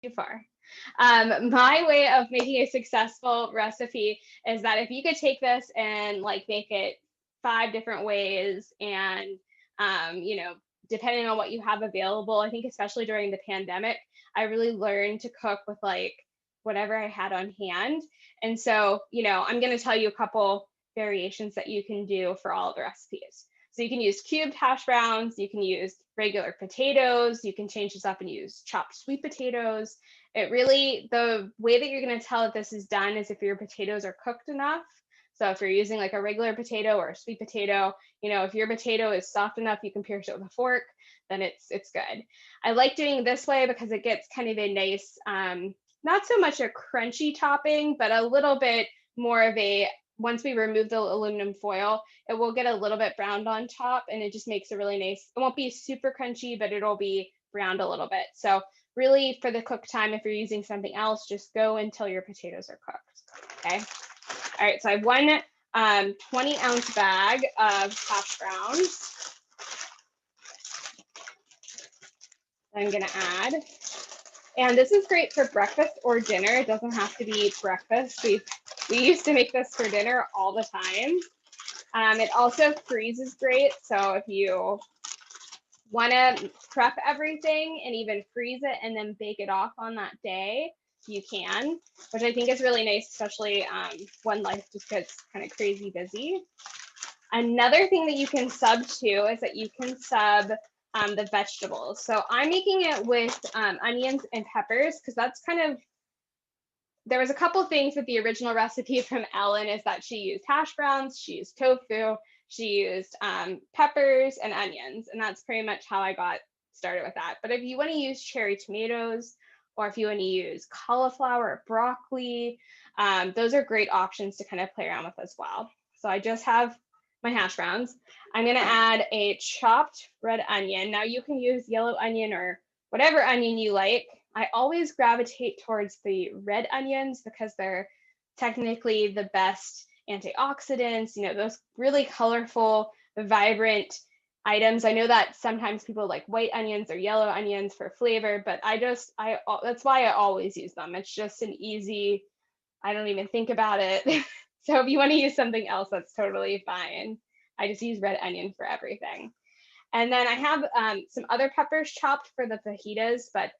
too far. My way of making a successful recipe is that if you could take this and like make it 5 different ways and, depending on what you have available, I think especially during the pandemic, I really learned to cook with like whatever I had on hand. And so, I'm going to tell you a couple variations that you can do for all of the recipes. So you can use cubed hash browns, you can use regular potatoes, you can change this up and use chopped sweet potatoes. The way that you're going to tell if this is done is if your potatoes are cooked enough. So if you're using like a regular potato or a sweet potato, if your potato is soft enough, you can pierce it with a fork, then it's good. I like doing this way because it gets kind of a nice, not so much a crunchy topping, but a little bit more of a, once we remove the aluminum foil, it will get a little bit browned on top and it just makes a really nice, it won't be super crunchy, but it'll be browned a little bit. So really for the cook time, if you're using something else, just go until your potatoes are cooked, okay? All right, so I have one 20-ounce bag of hash browns. I'm gonna add. And this is great for breakfast or dinner. It doesn't have to be breakfast. We used to make this for dinner all the time. It also freezes great. So if you want to prep everything and even freeze it and then bake it off on that day, you can, which I think is really nice, especially when life just gets kind of crazy busy. Another thing that you can sub to is that you can sub the vegetables. So I'm making it with onions and peppers because that's kind of, there was a couple things with the original recipe from Ellen is that she used hash browns, she used tofu, she used peppers and onions, and that's pretty much how I got started with that. But if you want to use cherry tomatoes, or if you want to use cauliflower or broccoli, those are great options to kind of play around with as well. So I just have my hash browns. I'm going to add a chopped red onion. Now you can use yellow onion or whatever onion you like. I always gravitate towards the red onions because they're technically the best antioxidants, those really colorful, vibrant items. I know that sometimes people like white onions or yellow onions for flavor, but that's why I always use them. It's just an easy, I don't even think about it. So if you want to use something else, that's totally fine. I just use red onion for everything. And then I have some other peppers chopped for the fajitas, but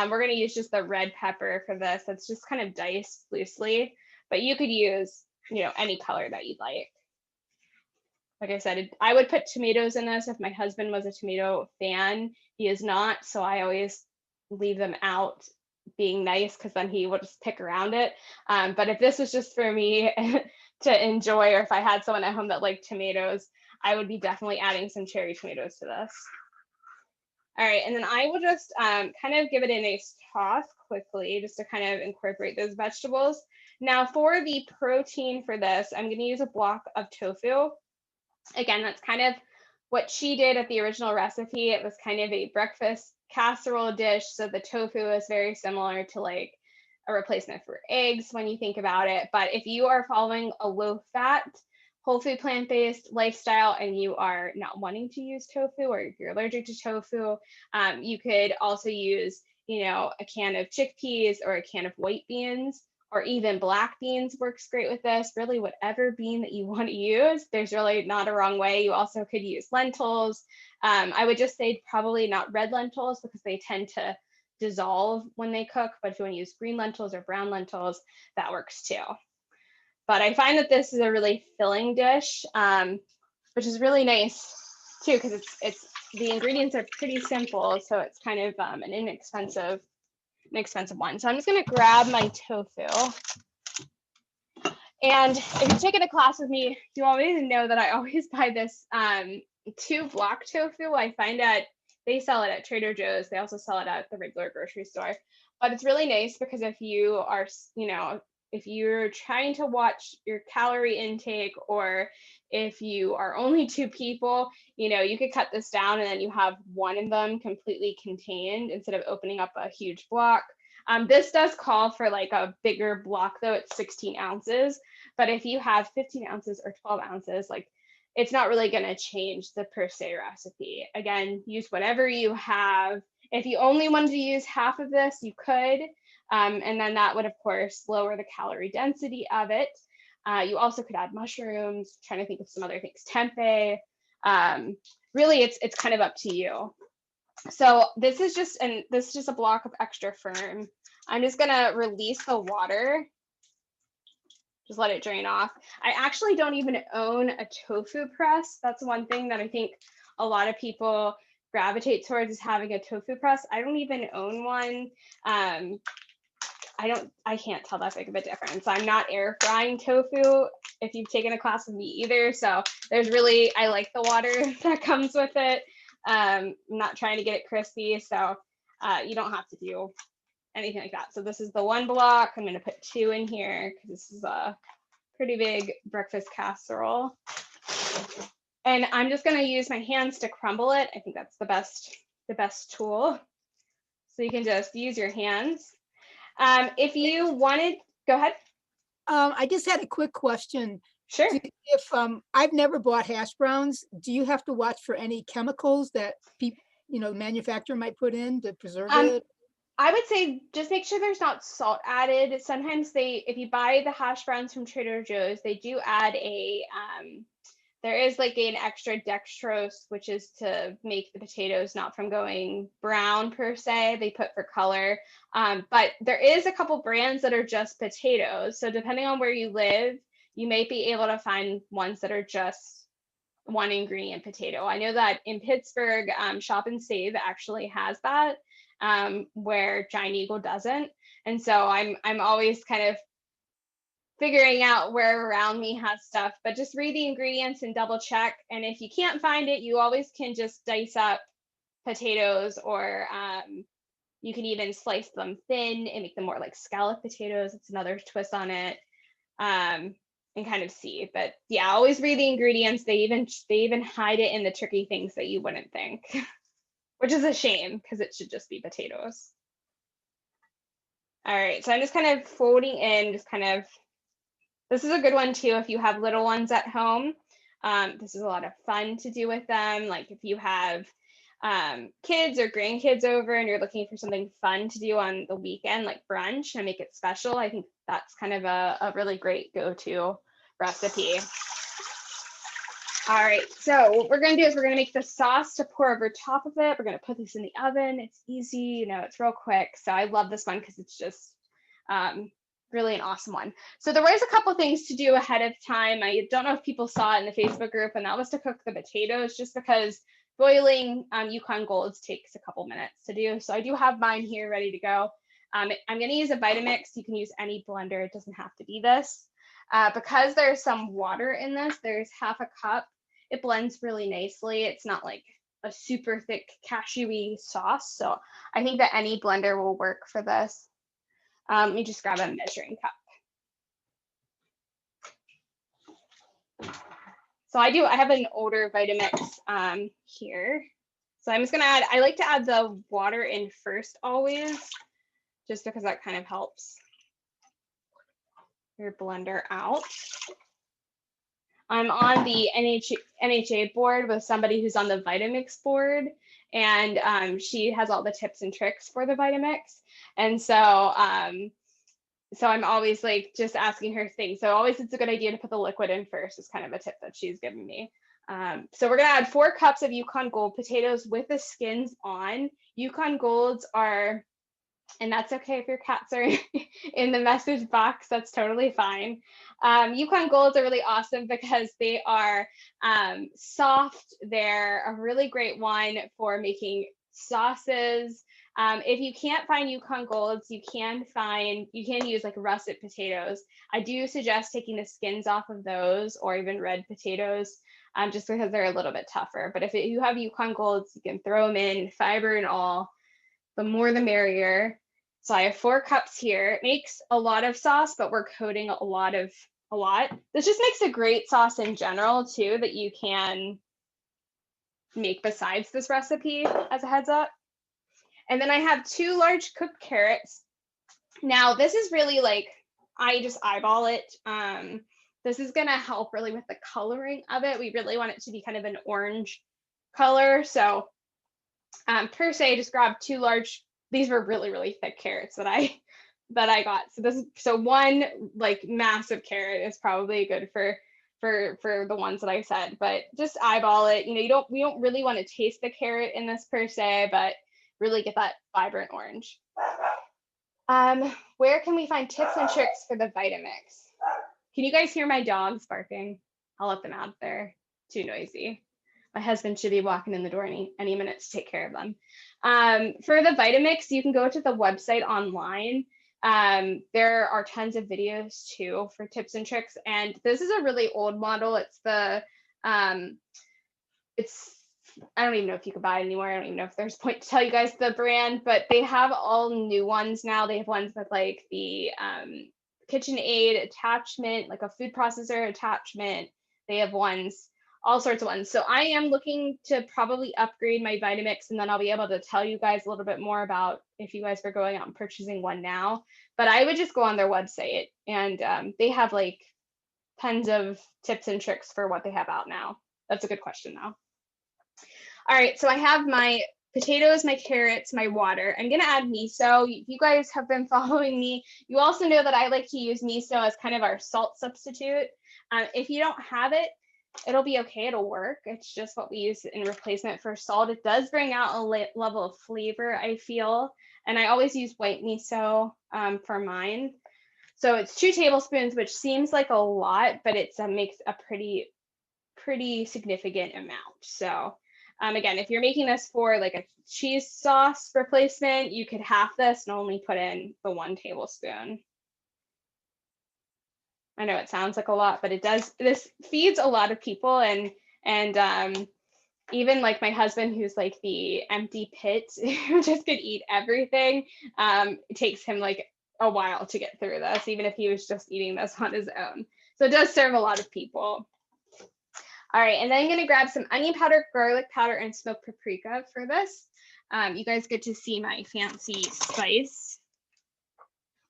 we're going to use just the red pepper for this. It's just kind of diced loosely, but you could use, any color that you'd like. Like I said, I would put tomatoes in this if my husband was a tomato fan. He is not, so I always leave them out, being nice, because then he will just pick around it. But if this was just for me to enjoy, or if I had someone at home that liked tomatoes, I would be definitely adding some cherry tomatoes to this. All right, and then I will just kind of give it a nice toss quickly just to kind of incorporate those vegetables. Now for the protein for this, I'm going to use a block of tofu. Again, that's kind of what she did at the original recipe. It was kind of a breakfast casserole dish. So the tofu is very similar to like a replacement for eggs when you think about it. But if you are following a low fat, whole food plant-based lifestyle and you are not wanting to use tofu, or if you're allergic to tofu, you could also use, a can of chickpeas or a can of white beans, or even black beans works great with this. Really, whatever bean that you want to use, there's really not a wrong way. You also could use lentils. I would just say probably not red lentils because they tend to dissolve when they cook, but if you want to use green lentils or brown lentils, that works too. But I find that this is a really filling dish, which is really nice too, because it's the ingredients are pretty simple, so it's kind of an inexpensive one. So I'm just going to grab my tofu. And if you've taken a class with me, you always know that I always buy this 2 block tofu. I find that they sell it at Trader Joe's. They also sell it at the regular grocery store. But it's really nice because if you are, if you're trying to watch your calorie intake, or if you are only 2 people, you could cut this down and then you have one of them completely contained instead of opening up a huge block. This does call for like a bigger block though, it's 16 ounces. But if you have 15 ounces or 12 ounces, like it's not really going to change the per se recipe. Again, use whatever you have If you only wanted to use half of this, you could. And then that would, of course, lower the calorie density of it. You also could add mushrooms, trying to think of some other things, tempeh. Really, it's kind of up to you. So this is just a block of extra firm. I'm just gonna release the water. Just let it drain off. I actually don't even own a tofu press. That's one thing that I think a lot of people gravitate towards, is having a tofu press. I don't even own one. I can't tell that big of a difference. I'm not air frying tofu, if you've taken a class with me either. So I like the water that comes with it. I'm not trying to get it crispy. So you don't have to do anything like that. So this is the one block. I'm going to put 2 in here because this is a pretty big breakfast casserole. And I'm just going to use my hands to crumble it. I think that's the best tool. So you can just use your hands. If you wanted, go ahead. I just had a quick question. Sure. If I've never bought hash browns, do you have to watch for any chemicals that manufacturer might put in to preserve it? I would say just make sure there's not salt added. Sometimes if you buy the hash browns from Trader Joe's, they do add there is like an extra dextrose, which is to make the potatoes not from going brown per se. They put for color. But there is a couple brands that are just potatoes. So depending on where you live, you may be able to find ones that are just one ingredient potato. I know that in Pittsburgh, Shop and Save actually has that, where Giant Eagle doesn't. And so I'm always kind of figuring out where around me has stuff, but just read the ingredients and double check. And if you can't find it, you always can just dice up potatoes, or you can even slice them thin and make them more like scallop potatoes. It's another twist on it. And kind of see. But yeah, always read the ingredients. They even hide it in the tricky things that you wouldn't think, which is a shame because it should just be potatoes. All right, so I'm just kind of folding in, this is a good one too if you have little ones at home. This is a lot of fun to do with them. Like if you have kids or grandkids over and you're looking for something fun to do on the weekend, like brunch, and make it special, I think that's kind of a really great go-to recipe. All right, so what we're gonna do is we're gonna make the sauce to pour over top of it. We're gonna put this in the oven. It's easy, it's real quick. So I love this one because it's just really an awesome one. So there was a couple things to do ahead of time. I don't know if people saw it in the Facebook group, and that was to cook the potatoes, just because boiling Yukon Golds takes a couple minutes to do. So I do have mine here ready to go. I'm going to use a Vitamix. You can use any blender. It doesn't have to be this. Because there's some water in this, there's half a cup. It blends really nicely. It's not like a super thick cashewy sauce. So I think that any blender will work for this. Let me just grab a measuring cup. So I have an older Vitamix here. So I'm just gonna I like to add the water in first always, just because that kind of helps your blender out. I'm on the NHA board with somebody who's on the Vitamix board, and she has all the tips and tricks for the Vitamix. And so so I'm always like just asking her things. So always it's a good idea to put the liquid in first, is kind of a tip that she's given me. So we're gonna add 4 cups of Yukon Gold potatoes with the skins on. Yukon Golds are, and that's okay if your cats are in the message box, that's totally fine. Yukon Golds are really awesome because they are soft. They're a really great one for making sauces. If you can't find Yukon Golds, you can use like russet potatoes. I do suggest taking the skins off of those, or even red potatoes, just because they're a little bit tougher. But if you have Yukon Golds, you can throw them in, fiber and all. The more the merrier. So I have 4 cups here. It makes a lot of sauce, but we're coating a lot. This just makes a great sauce in general too, that you can make besides this recipe, as a heads up. And then I have 2 large cooked carrots. Now this is really like, I just eyeball it. This is gonna help really with the coloring of it. We really want it to be kind of an orange color. So Per se, just grab 2 large, these were really, really thick carrots that I got. So one like massive carrot is probably good for the ones that I said, but just eyeball it. You know, we don't really want to taste the carrot in this per se, but really get that vibrant orange. Where can we find tips and tricks for the Vitamix? Can you guys hear my dogs barking? I'll let them out there. Too noisy. My husband should be walking in the door any minute to take care of them. For the Vitamix, you can go to the website online. There are tons of videos too for tips and tricks. And this is a really old model. It's the, I don't even know if you can buy it anymore. I don't even know if there's a point to tell you guys the brand, but they have all new ones now. They have ones with like the KitchenAid attachment, like a food processor attachment. They have ones, all sorts of ones. So I am looking to probably upgrade my Vitamix, and then I'll be able to tell you guys a little bit more about if you guys were going out and purchasing one now. But I would just go on their website, and they have like tons of tips and tricks for what they have out now. That's a good question though. All right, so I have my potatoes, my carrots, my water. I'm gonna add miso. If you guys have been following me, you also know that I like to use miso as kind of our salt substitute. If you don't have it, it'll be okay, it'll work. It's just what we use in replacement for salt. It does bring out a level of flavor, I feel. And I always use white miso for mine. So it's 2 tablespoons, which seems like a lot, but it makes a pretty significant amount. So again, if you're making this for like a cheese sauce replacement, you could half this and only put in the 1 tablespoon. I know it sounds like a lot, but it does. This feeds a lot of people, and even like my husband, who's like the empty pit, who just could eat everything. It takes him like a while to get through this, even if he was just eating this on his own. So it does serve a lot of people. All right, and then I'm gonna grab some onion powder, garlic powder, and smoked paprika for this. You guys get to see my fancy spice,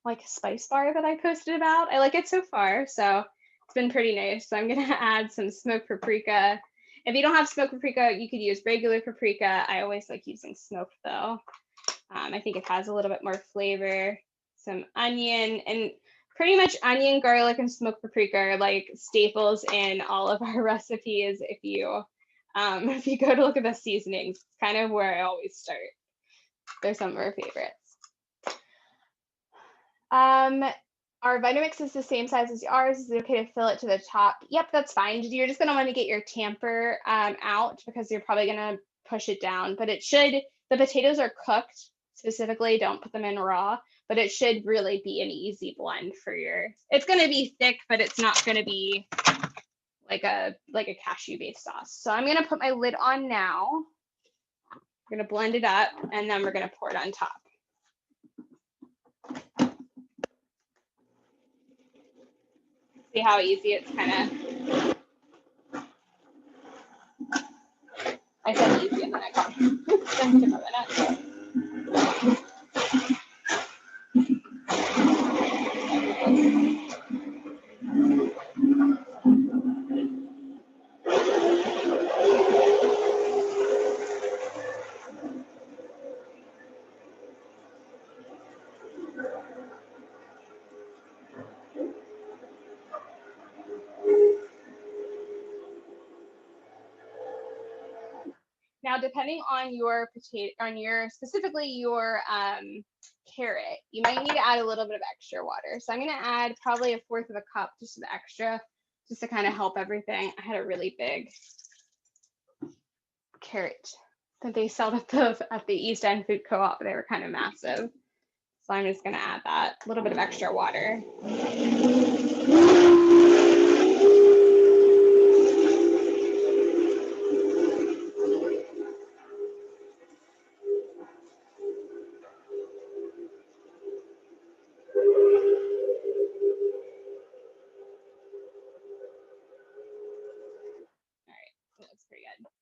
like spice bar that I posted about. I like it so far, so it's been pretty nice. So I'm gonna add some smoked paprika. If you don't have smoked paprika, you could use regular paprika. I always like using smoked though. I think it has a little bit more flavor. Some onion, and pretty much onion, garlic, and smoked paprika are like staples in all of our recipes. If you go to look at the seasonings, it's kind of where I always start. They're some of our favorites. Our Vitamix is the same size as ours. Is it okay to fill it to the top? Yep, that's fine. You're just gonna want to get your tamper out because you're probably gonna push it down. But it should, the potatoes are cooked specifically, don't put them in raw, but it should really be an easy blend for your, it's gonna be thick, but it's not gonna be like a cashew based sauce. So I'm gonna put my lid on now. I'm gonna blend it up, and then we're gonna pour it on top. See how easy it's kind of, I said easy and then I got Now, depending on your potato, specifically your carrot, you might need to add a little bit of extra water. So I'm going to add probably 1/4 of a cup, just the extra, just to kind of help everything. I had a really big carrot that they sell at the East End Food Co-op. They were kind of massive. So I'm just going to add that little bit of extra water.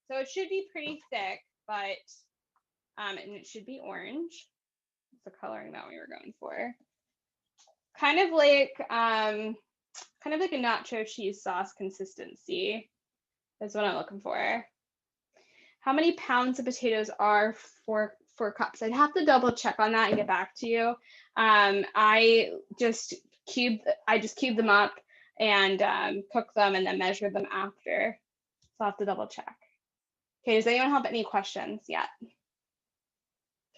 So it should be pretty thick, but and it should be orange. It's the coloring that we were going for. Kind of like a nacho cheese sauce consistency is what I'm looking for. how many pounds of potatoes are 4 cups? I'd have to double check on that and get back to you. I just cube them up and cook them and then measure them after. So I'll have to double check. Okay, does anyone have any questions yet?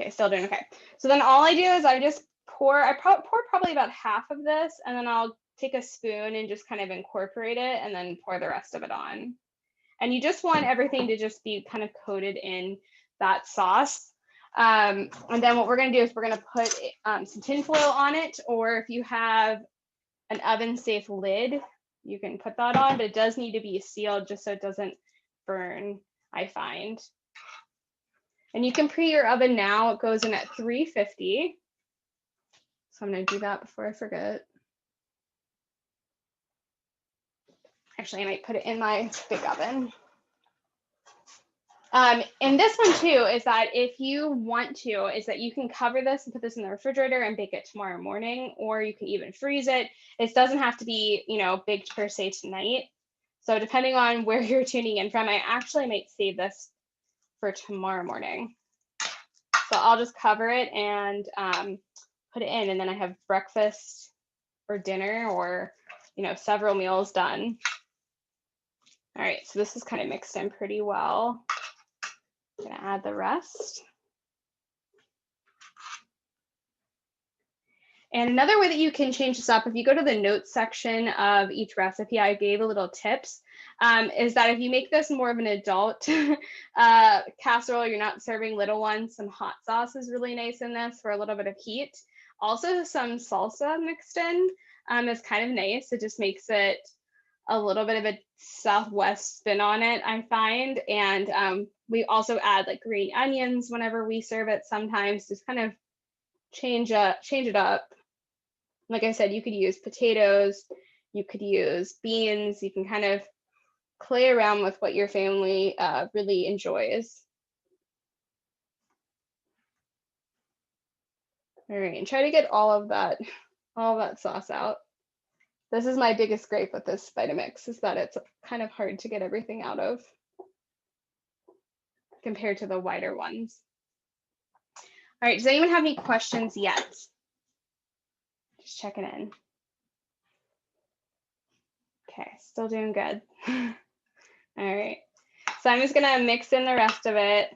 Okay, still doing okay. So then all I do is I just pour probably about half of this, and then I'll take a spoon and just kind of incorporate it and then pour the rest of it on. And you just want everything to just be kind of coated in that sauce. And then what we're gonna do is we're gonna put some tin foil on it, or if you have an oven safe lid, you can put that on, but it does need to be sealed just so it doesn't burn, I find. And you can preheat your oven now. It goes in at 350. So I'm gonna do that before I forget. Actually, I might put it in my big oven. And this one too is that if you want to, is that you can cover this and put this in the refrigerator and bake it tomorrow morning, or you can even freeze it. It doesn't have to be, baked per se tonight. So depending on where you're tuning in from, I actually might save this for tomorrow morning. So I'll just cover it and put it in, and then I have breakfast or dinner or, several meals done. All right, so this is kind of mixed in pretty well. I'm gonna add the rest. And another way that you can change this up, if you go to the notes section of each recipe, I gave a little tips, is that if you make this more of an adult casserole, you're not serving little ones, some hot sauce is really nice in this for a little bit of heat. Also some salsa mixed in is kind of nice. It just makes it a little bit of a Southwest spin on it, I find. And we also add like green onions whenever we serve it sometimes, just kind of change it up. Like I said, you could use potatoes, you could use beans, you can kind of play around with what your family really enjoys. All right, and try to get all of that sauce out. This is my biggest gripe with this Vitamix, is that it's kind of hard to get everything out of compared to the wider ones. All right, does anyone have any questions yet? Just checking in. Okay, still doing good. All right, so I'm just gonna mix in the rest of it.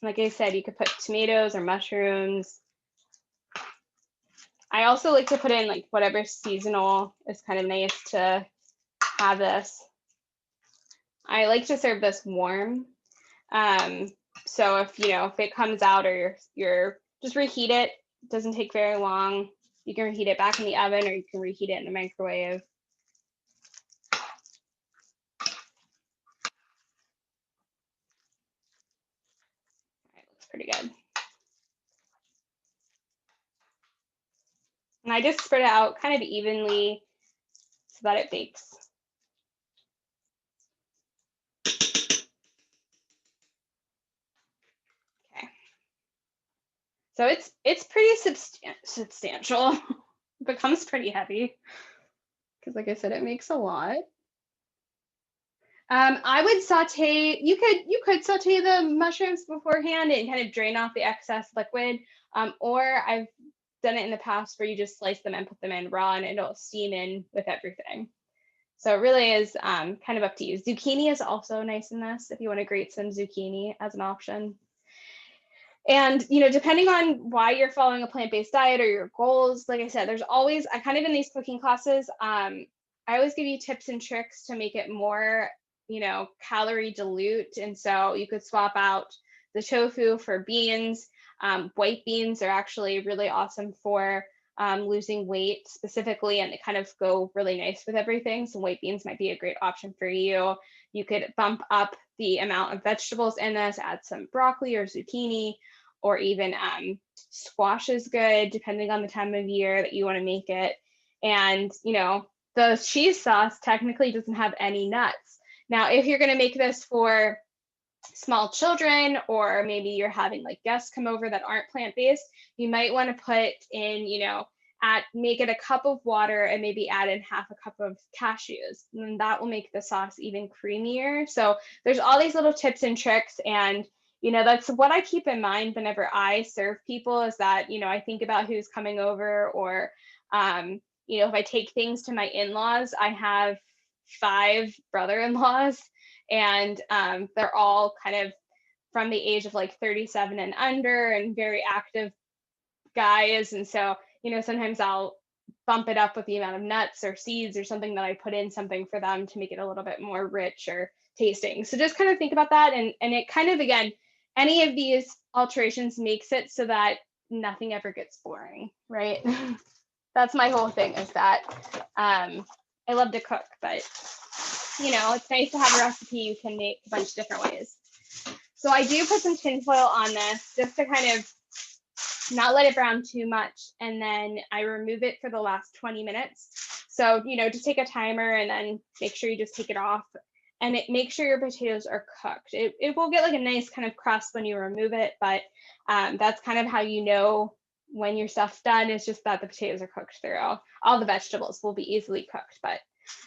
Like I said, you could put tomatoes or mushrooms. I also like to put in like whatever seasonal is kind of nice to have this. I like to serve this warm. So if it comes out, or you're just reheat it, it doesn't take very long. You can reheat it back in the oven, or you can reheat it in the microwave. All right, looks pretty good. And I just spread it out kind of evenly so that it bakes. Okay. So it's pretty substantial. It becomes pretty heavy because, like I said, it makes a lot. I would saute. You could saute the mushrooms beforehand and kind of drain off the excess liquid. Or I've done it in the past where you just slice them and put them in raw, and it'll steam in with everything. So it really is kind of up to you. Zucchini is also nice in this if you want to grate some zucchini as an option. And, depending on why you're following a plant-based diet or your goals, like I said, there's always, I kind of in these cooking classes, I always give you tips and tricks to make it more, calorie dilute. And so you could swap out the tofu for beans. White beans are actually really awesome for losing weight specifically, and they kind of go really nice with everything. So white beans might be a great option for you. You could bump up the amount of vegetables in this, add some broccoli or zucchini, or even squash is good, depending on the time of year that you want to make it. And, the cheese sauce technically doesn't have any nuts. Now, if you're going to make this for small children, or maybe you're having like guests come over that aren't plant-based, you might want to put in, make it a cup of water and maybe add in half a cup of cashews. And that will make the sauce even creamier. So there's all these little tips and tricks. And, that's what I keep in mind whenever I serve people, is that, I think about who's coming over, or, if I take things to my in-laws. I have 5 brother-in-laws, and they're all kind of from the age of like 37 and under, and very active guys. And so, sometimes I'll bump it up with the amount of nuts or seeds or something that I put in something for them to make it a little bit more rich or tasting. So just kind of think about that. And it kind of, again, any of these alterations makes it so that nothing ever gets boring, right? That's my whole thing, is that I love to cook, but it's nice to have a recipe you can make a bunch of different ways. So I do put some tinfoil on this just to kind of not let it brown too much. And then I remove it for the last 20 minutes. So, just take a timer and then make sure you just take it off, and make sure your potatoes are cooked. It will get like a nice kind of crust when you remove it, but that's kind of how you know when your stuff's done. It's just that the potatoes are cooked through. All the vegetables will be easily cooked, but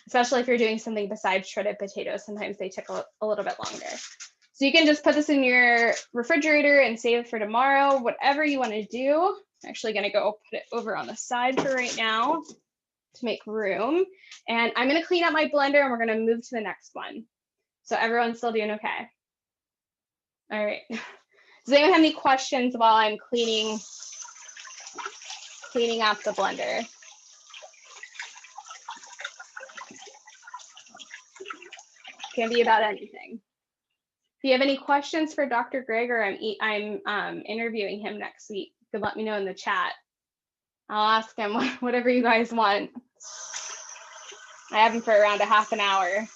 especially if you're doing something besides shredded potatoes, sometimes they take a little bit longer. So you can just put this in your refrigerator and save it for tomorrow, whatever you want to do. I'm actually going to go put it over on the side for right now to make room. And I'm going to clean out my blender, and we're going to move to the next one. So everyone's still doing okay? All right. Does anyone have any questions while I'm cleaning out the blender? Can be about anything. If you have any questions for Dr. Greg, or I'm interviewing him next week, you can let me know in the chat. I'll ask him whatever you guys want. I have him for around a half an hour.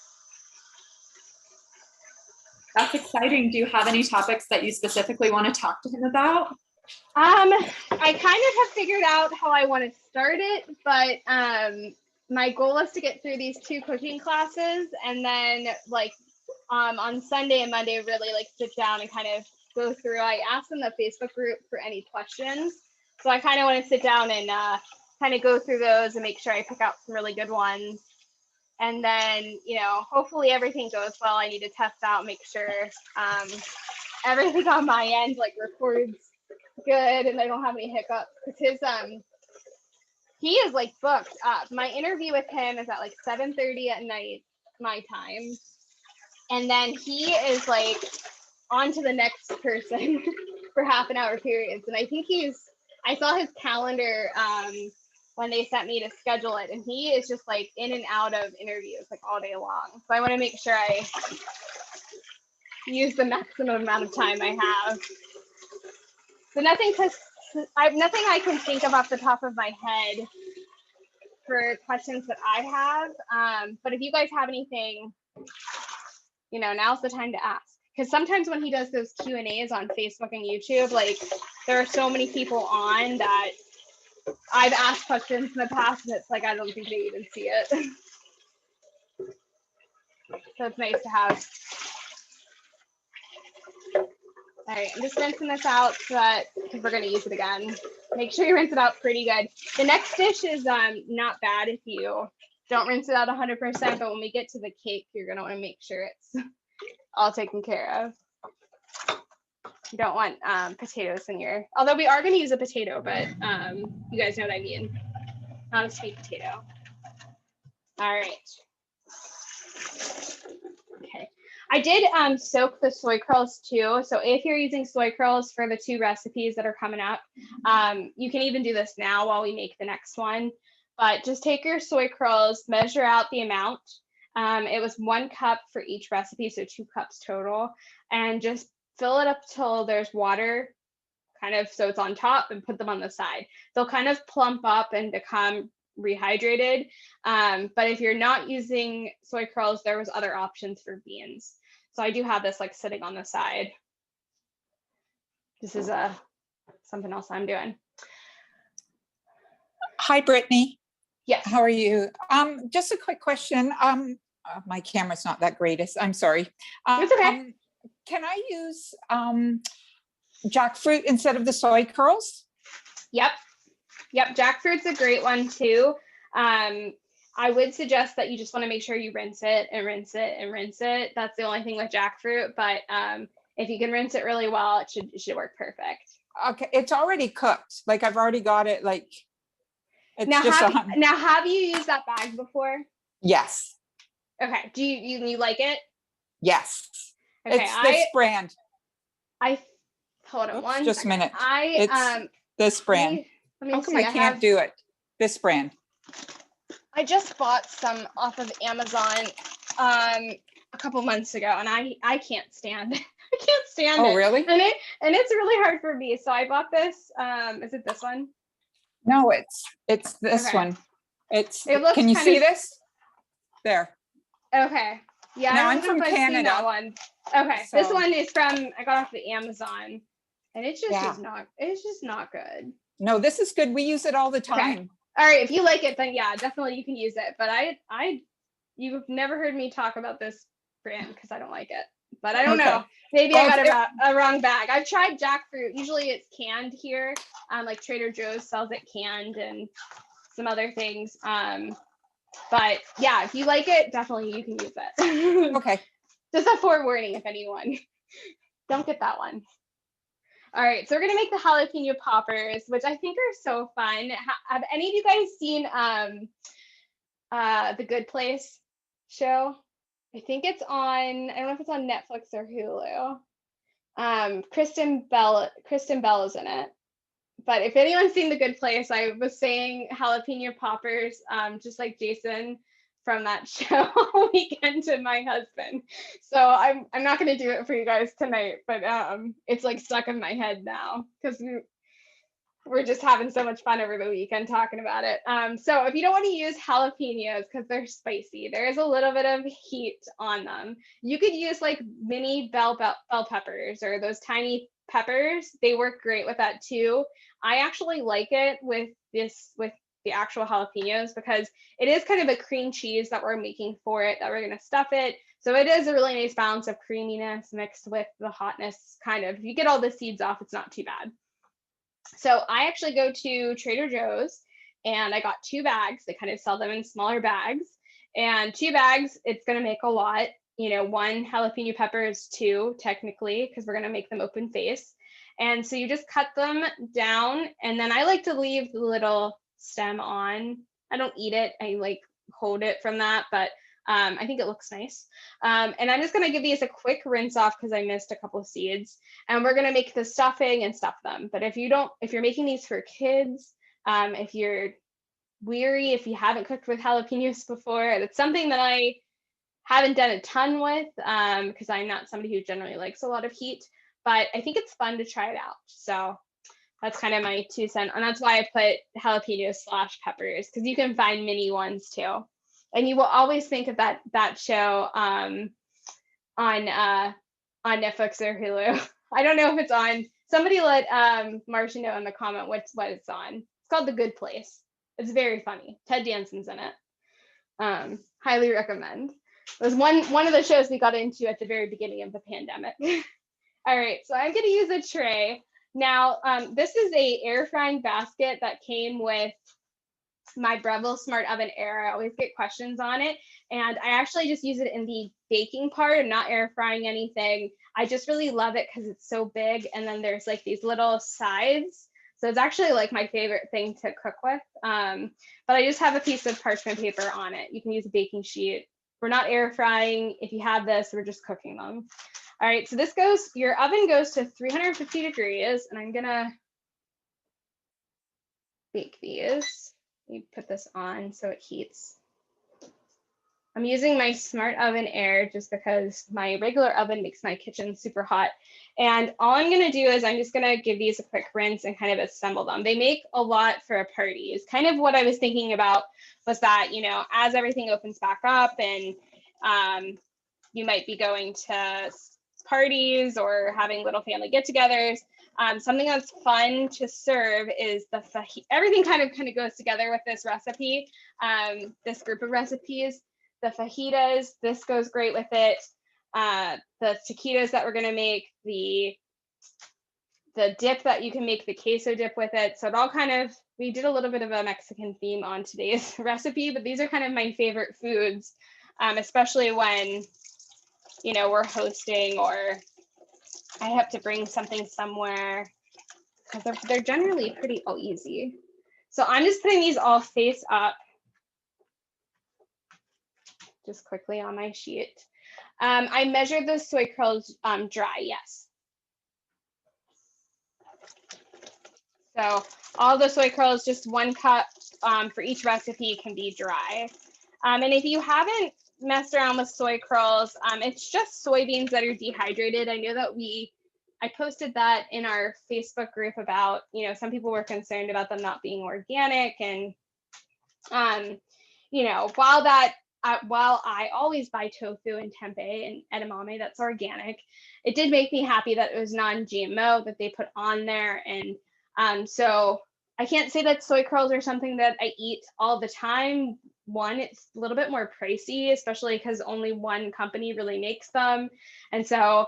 That's exciting. Do you have any topics that you specifically want to talk to him about? I kind of have figured out how I want to start it, but my goal is to get through these 2 cooking classes, and then on Sunday and Monday, really sit down and kind of go through. I asked in the Facebook group for any questions. So I kind of want to sit down and kind of go through those and make sure I pick out some really good ones. And then, hopefully everything goes well. I need to test out, make sure everything on my end records good and I don't have any hiccups. Because he is booked up. My interview with him is at 7:30 at night, my time. And then he is on to the next person for half an hour periods. And I think I saw his calendar when they sent me to schedule it, and he is just in and out of interviews all day long. So I want to make sure I use the maximum amount of time I have. So nothing I can think of off the top of my head for questions that I have. But if you guys have anything, now's the time to ask. Because sometimes when he does those Q&As on Facebook and YouTube, there are so many people on that I've asked questions in the past, and it's I don't think they even see it. So it's nice to have. All right, I'm just rinsing this out because we're going to use it again. Make sure you rinse it out pretty good. The next dish is not bad if you don't rinse it out 100%, but when we get to the cake, you're going to want to make sure it's all taken care of. You don't want potatoes in your, although we are going to use a potato, but you guys know what I mean. Not a sweet potato. All right. Okay. I did soak the soy curls too. So if you're using soy curls for the 2 recipes that are coming up, you can even do this now while we make the next one. But just take your soy curls, measure out the amount. It was 1 cup for each recipe, so 2 cups total, and just fill it up till there's water kind of so it's on top, and put them on the side. They'll kind of plump up and become rehydrated. But if you're not using soy curls, there was other options for beans. So I do have this sitting on the side. This is something else I'm doing. Hi, Brittany. Yes. How are you? Just a quick question. My camera's not that great. I'm sorry. It's okay. Can I use jackfruit instead of the soy curls? Yep. Yep, jackfruit's a great one too. I would suggest that you just want to make sure you rinse it and rinse it and rinse it. That's the only thing with jackfruit, but if you can rinse it really well, it should work perfect. Okay, it's already cooked. Like I've already got it. Like it's Now just have you used that bag before? Yes. Okay. Do you like it? Yes. Okay. It's this brand. I hold on Oops, one just a second. minute. It's this brand. Let me How come see. I can't do it? This brand. I just bought some off of Amazon a couple months ago, and I can't stand it. I can't stand it. Oh, really? And it's really hard for me. So I bought this. Is it this one? No, it's this Okay. one. It looks Can you kind see of- this? There. Okay. Yeah. Now, I I'm don't know from if I've seen that Canada. one. Okay. This So- one is I got off the Amazon, and it's just Yeah. it's just not good. No, this is good. We use it all the time. All right, if you like it, then yeah, definitely you can use it. But you've never heard me talk about this brand because I don't like it. But I don't know. Maybe Well, I got a wrong bag. I've tried jackfruit. Usually it's canned here. Like Trader Joe's sells it canned and some other things. But yeah, if you like it, definitely you can use it. Okay. Just a forewarning if anyone. Don't get that one. All right, so we're gonna make the jalapeno poppers, which I think are so fun. Have any of you guys seen the Good Place show? I think it's on. I don't know if it's on Netflix or Hulu. Kristen Bell is in it. But if anyone's seen the Good Place, I was saying jalapeno poppers, just like Jason from that show weekend to my husband. So I'm not gonna do it for you guys tonight, but it's like stuck in my head now because we're just having so much fun over the weekend talking about it. So if you don't want to use jalapenos because they're spicy, there is a little bit of heat on them. You could use like mini bell peppers or those tiny peppers. They work great with that too. I actually like it with the actual jalapenos because it is kind of a cream cheese that we're making for it, that we're going to stuff it. So it is a really nice balance of creaminess mixed with the hotness. Kind of, if you get all the seeds off, it's not too bad. So I actually go to Trader Joe's and I got 2 bags. They kind of sell them in smaller bags, and 2 bags, it's going to make a lot. 1 jalapeno pepper is 2 technically, because we're going to make them open face. And so you just cut them down, and then I like to leave the little stem on. I don't eat it. I like hold it from that, but I think it looks nice. And I'm just going to give these a quick rinse off because I missed a couple of seeds, and we're going to make the stuffing and stuff them. But if you're making these for kids, if you're weary, if you haven't cooked with jalapenos before, it's something that I haven't done a ton with because I'm not somebody who generally likes a lot of heat, but I think it's fun to try it out. So that's kind of my 2 cents. And that's why I put jalapenos / peppers, because you can find mini ones too. And you will always think of that show on Netflix or Hulu. I don't know if it's on. Somebody let Marcia know in the comment what it's on. It's called The Good Place. It's very funny. Ted Danson's in it. Highly recommend. It was one of the shows we got into at the very beginning of the pandemic. All right, so I'm going to use a tray. Now, this is a air frying basket that came with my Breville Smart Oven Air. I always get questions on it, and I actually just use it in the baking part. I'm not air frying anything. I just really love it because it's so big, and then there's like these little sides. So it's actually like my favorite thing to cook with. But I just have a piece of parchment paper on it. You can use a baking sheet. We're not air frying. If you have this, we're just cooking them. All right, so your oven goes to 350 degrees, and I'm gonna bake these. You put this on so it heats. I'm using my Smart Oven Air just because my regular oven makes my kitchen super hot. And all I'm gonna do is I'm just gonna give these a quick rinse and kind of assemble them. They make a lot for a party. Is kind of what I was thinking about, was that, as everything opens back up and you might be going to parties or having little family get-togethers, something that's fun to serve is the fajita. Everything kind of goes together with this recipe, this group of recipes. The fajitas, this goes great with it. The taquitos that we're gonna make, the the dip that you can make the queso dip with it. So it all kind of, we did a little bit of a Mexican theme on today's recipe, but these are kind of my favorite foods, especially when, you know, we're hosting or I have to bring something somewhere, because they're generally pretty easy. So I'm just putting these all face up, just quickly on my sheet. I measured the soy curls dry, yes. So all the soy curls, just 1 cup for each recipe, can be dry. And if you haven't messed around with soy curls, it's just soybeans that are dehydrated. I know that I posted that in our Facebook group about, you know, some people were concerned about them not being organic. And, you know, while I always buy tofu and tempeh and edamame that's organic, it did make me happy that it was non-GMO that they put on there. And so I can't say that soy curls are something that I eat all the time. One, it's a little bit more pricey, especially because only one company really makes them. And so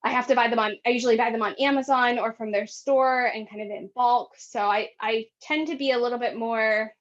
I have to buy them I usually buy them on Amazon or from their store and kind of in bulk. So I tend to be a little bit more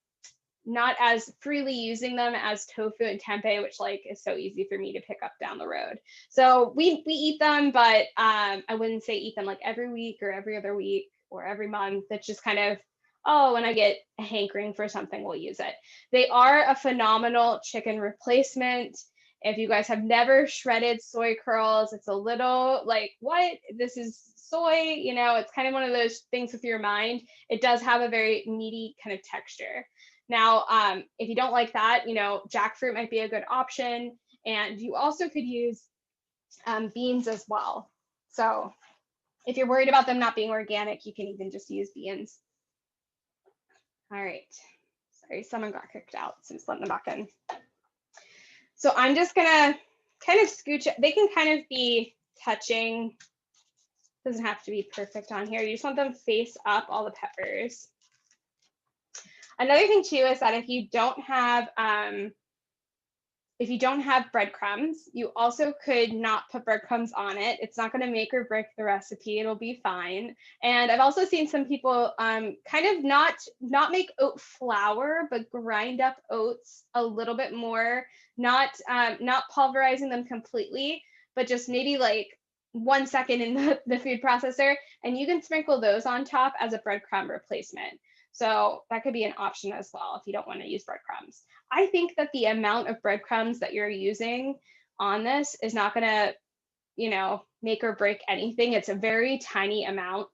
not as freely using them as tofu and tempeh, which like is so easy for me to pick up down the road. So we eat them, but I wouldn't say eat them like every week or every other week or every month. It's just kind of, oh, when I get a hankering for something, we'll use it. They are a phenomenal chicken replacement. If you guys have never shredded soy curls, it's a little like, what? This is soy, you know, it's kind of one of those things with your mind. It does have a very meaty kind of texture. Now, if you don't like that, you know, jackfruit might be a good option. And you also could use beans as well. So if you're worried about them not being organic, you can even just use beans. All right. Sorry, someone got kicked out, so just letting them back in. So I'm just gonna kind of scooch it. They can kind of be touching. Doesn't have to be perfect on here. You just want them face up, all the peppers. Another thing too is that if you don't have breadcrumbs, you also could not put breadcrumbs on it. It's not going to make or break the recipe. It'll be fine. And I've also seen some people kind of not make oat flour, but grind up oats a little bit more, not pulverizing them completely, but just maybe like 1 second in the food processor, and you can sprinkle those on top as a breadcrumb replacement. So that could be an option as well if you don't want to use breadcrumbs. I think that the amount of breadcrumbs that you're using on this is not going to, you know, make or break anything. It's a very tiny amount.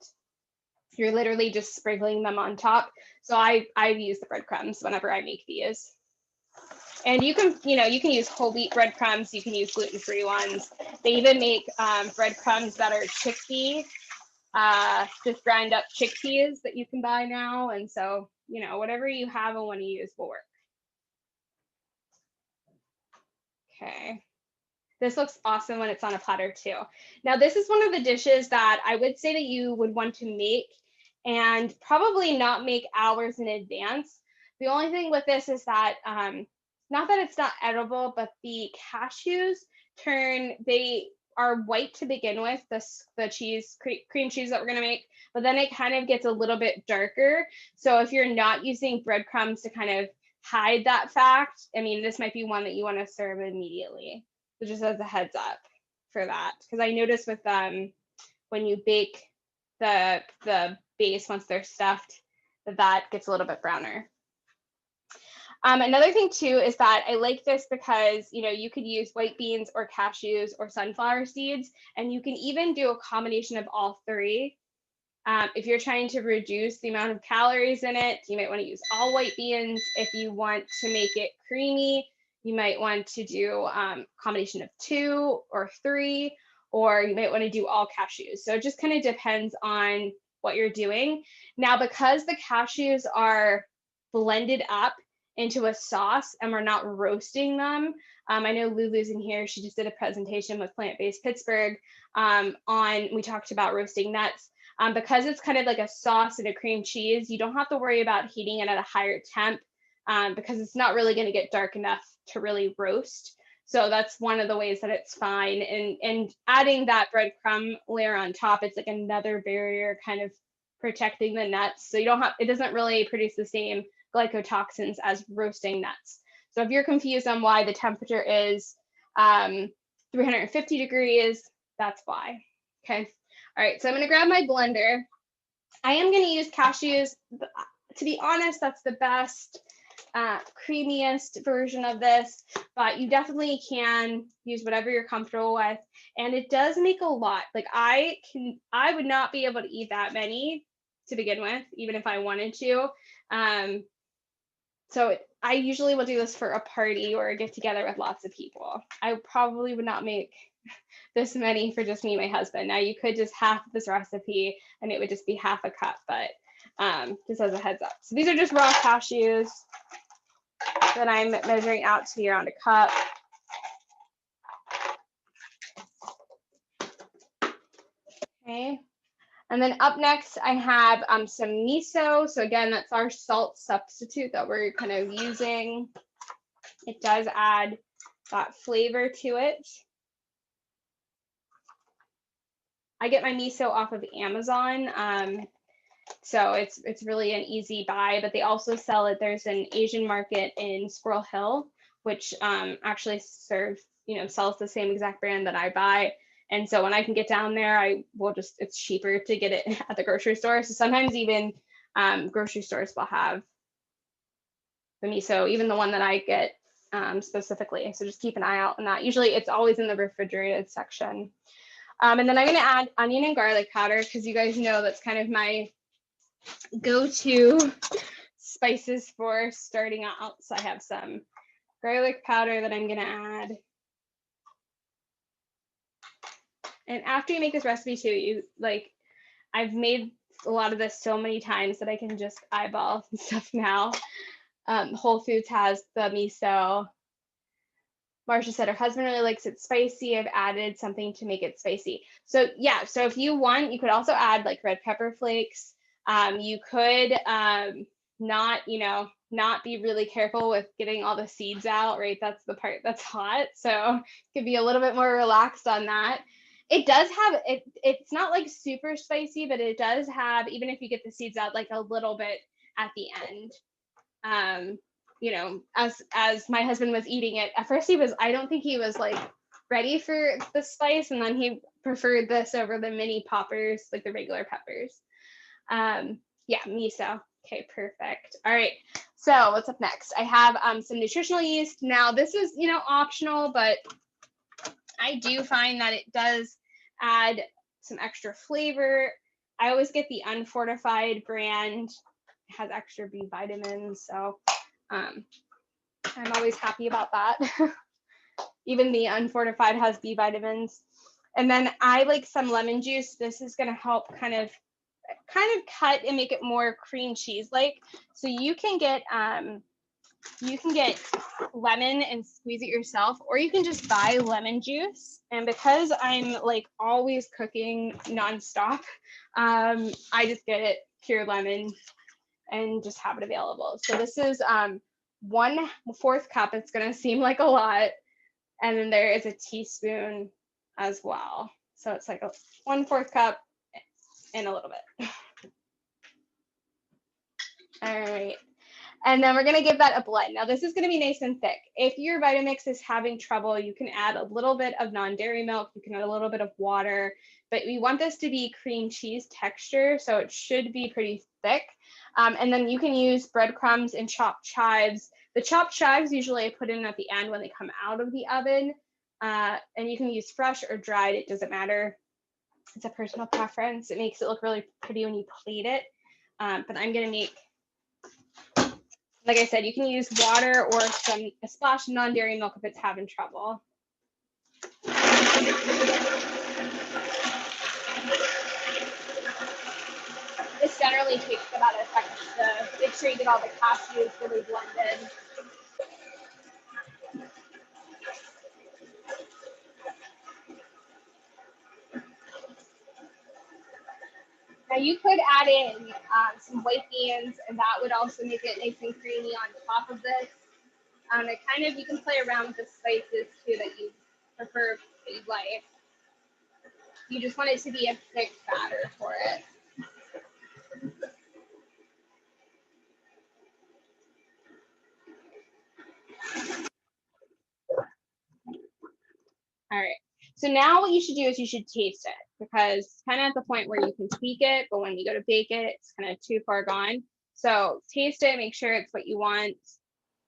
You're literally just sprinkling them on top. So I use the breadcrumbs whenever I make these. And you can use whole wheat breadcrumbs. You can use gluten-free ones. They even make breadcrumbs that are chickpea. Just grind up chickpeas that you can buy now. And so, you know, whatever you have and want to use will work. Okay. This looks awesome when it's on a platter too. Now, this is one of the dishes that I would say that you would want to make and probably not make hours in advance. The only thing with this is that, not that it's not edible, but the cashews they are white to begin with, the cheese, cream cheese that we're gonna make, but then it kind of gets a little bit darker. So if you're not using breadcrumbs to kind of hide that fact, I mean, this might be one that you wanna serve immediately. So just as a heads up for that. Because I noticed with when you bake the base, once they're stuffed, that gets a little bit browner. Another thing too is that I like this because, you know, you could use white beans or cashews or sunflower seeds, and you can even do a combination of all three. If you're trying to reduce the amount of calories in it, you might want to use all white beans. If you want to make it creamy, you might want to do a combination of 2 or 3, or you might want to do all cashews. So it just kind of depends on what you're doing. Now, because the cashews are blended up into a sauce and we're not roasting them. I know Lulu's in here. She just did a presentation with Plant-Based Pittsburgh we talked about roasting nuts. Because it's kind of like a sauce and a cream cheese, you don't have to worry about heating it at a higher temp because it's not really going to get dark enough to really roast. So that's one of the ways that it's fine. And adding that breadcrumb layer on top, it's like another barrier kind of protecting the nuts. So you don't have, it doesn't really produce the same glycotoxins as roasting nuts. So if you're confused on why the temperature is 350 degrees, that's why. Okay. All right. So I'm going to grab my blender. I am going to use cashews. To be honest, that's the best, creamiest version of this, but you definitely can use whatever you're comfortable with. And it does make a lot. Like I would not be able to eat that many to begin with, even if I wanted to. So I usually will do this for a party or a get together with lots of people. I probably would not make this many for just me and my husband. Now you could just half this recipe and it would just be half a cup, but just as a heads up. So these are just raw cashews that I'm measuring out to be around a cup. Okay. And then up next, I have some miso. So again, that's our salt substitute that we're kind of using. It does add that flavor to it. I get my miso off of Amazon. So it's really an easy buy, but they also sell it. There's an Asian market in Squirrel Hill, which actually sells the same exact brand that I buy. And so when I can get down there, I will just, it's cheaper to get it at the grocery store. So sometimes even grocery stores will have the miso, even the one that I get specifically. So just keep an eye out on that. Usually it's always in the refrigerated section. And then I'm going to add onion and garlic powder because you guys know that's kind of my go-to spices for starting out. So I have some garlic powder that I'm going to add. And after you make this recipe too, I've made a lot of this so many times that I can just eyeball stuff now. Whole Foods has the miso. Marcia said her husband really likes it spicy. I've added something to make it spicy. So yeah, so if you want, you could also add like red pepper flakes. You could not be really careful with getting all the seeds out, right? That's the part that's hot. So you could be a little bit more relaxed on that. It does have, it's not like super spicy, but it does have, even if you get the seeds out, like a little bit at the end. As my husband was eating it, at first I don't think he was like ready for the spice, and then he preferred this over the mini poppers, like the regular peppers. Yeah, miso. Okay, perfect. All right, so what's up next? I have some nutritional yeast. Now this is, optional, but I do find that it does add some extra flavor. I always get the unfortified brand. It has extra B vitamins, so I'm always happy about that. Even the unfortified has B vitamins. And then I like some lemon juice. This is going to help kind of cut and make it more cream cheese like. So you can get lemon and squeeze it yourself, or you can just buy lemon juice. And because I'm like always cooking nonstop, I just get it pure lemon and just have it available. So this is 1/4 cup. It's going to seem like a lot. And then there is a teaspoon as well. So it's like a 1/4 cup and a little bit. All right. And then we're going to give that a blend. Now this is going to be nice and thick. If your Vitamix is having trouble, you can add a little bit of non-dairy milk. You can add a little bit of water, but we want this to be cream cheese texture. So it should be pretty thick. And then you can use breadcrumbs and chopped chives. The chopped chives usually I put in at the end when they come out of the oven. And you can use fresh or dried. It doesn't matter. It's a personal preference. It makes it look really pretty when you plate it. But I'm going to make, like I said, you can use water or a splash of non-dairy milk if it's having trouble. This generally takes about a second to make sure you get all the cashews really blended. Now you could add in some white beans, and that would also make it nice and creamy on top of this. It kind of, you can play around with the spices too that you prefer, that you like. You just want it to be a thick batter for it. All right. So now what you should do is you should taste it, because it's kind of at the point where you can tweak it, but when you go to bake it, it's kind of too far gone. So taste it, make sure it's what you want.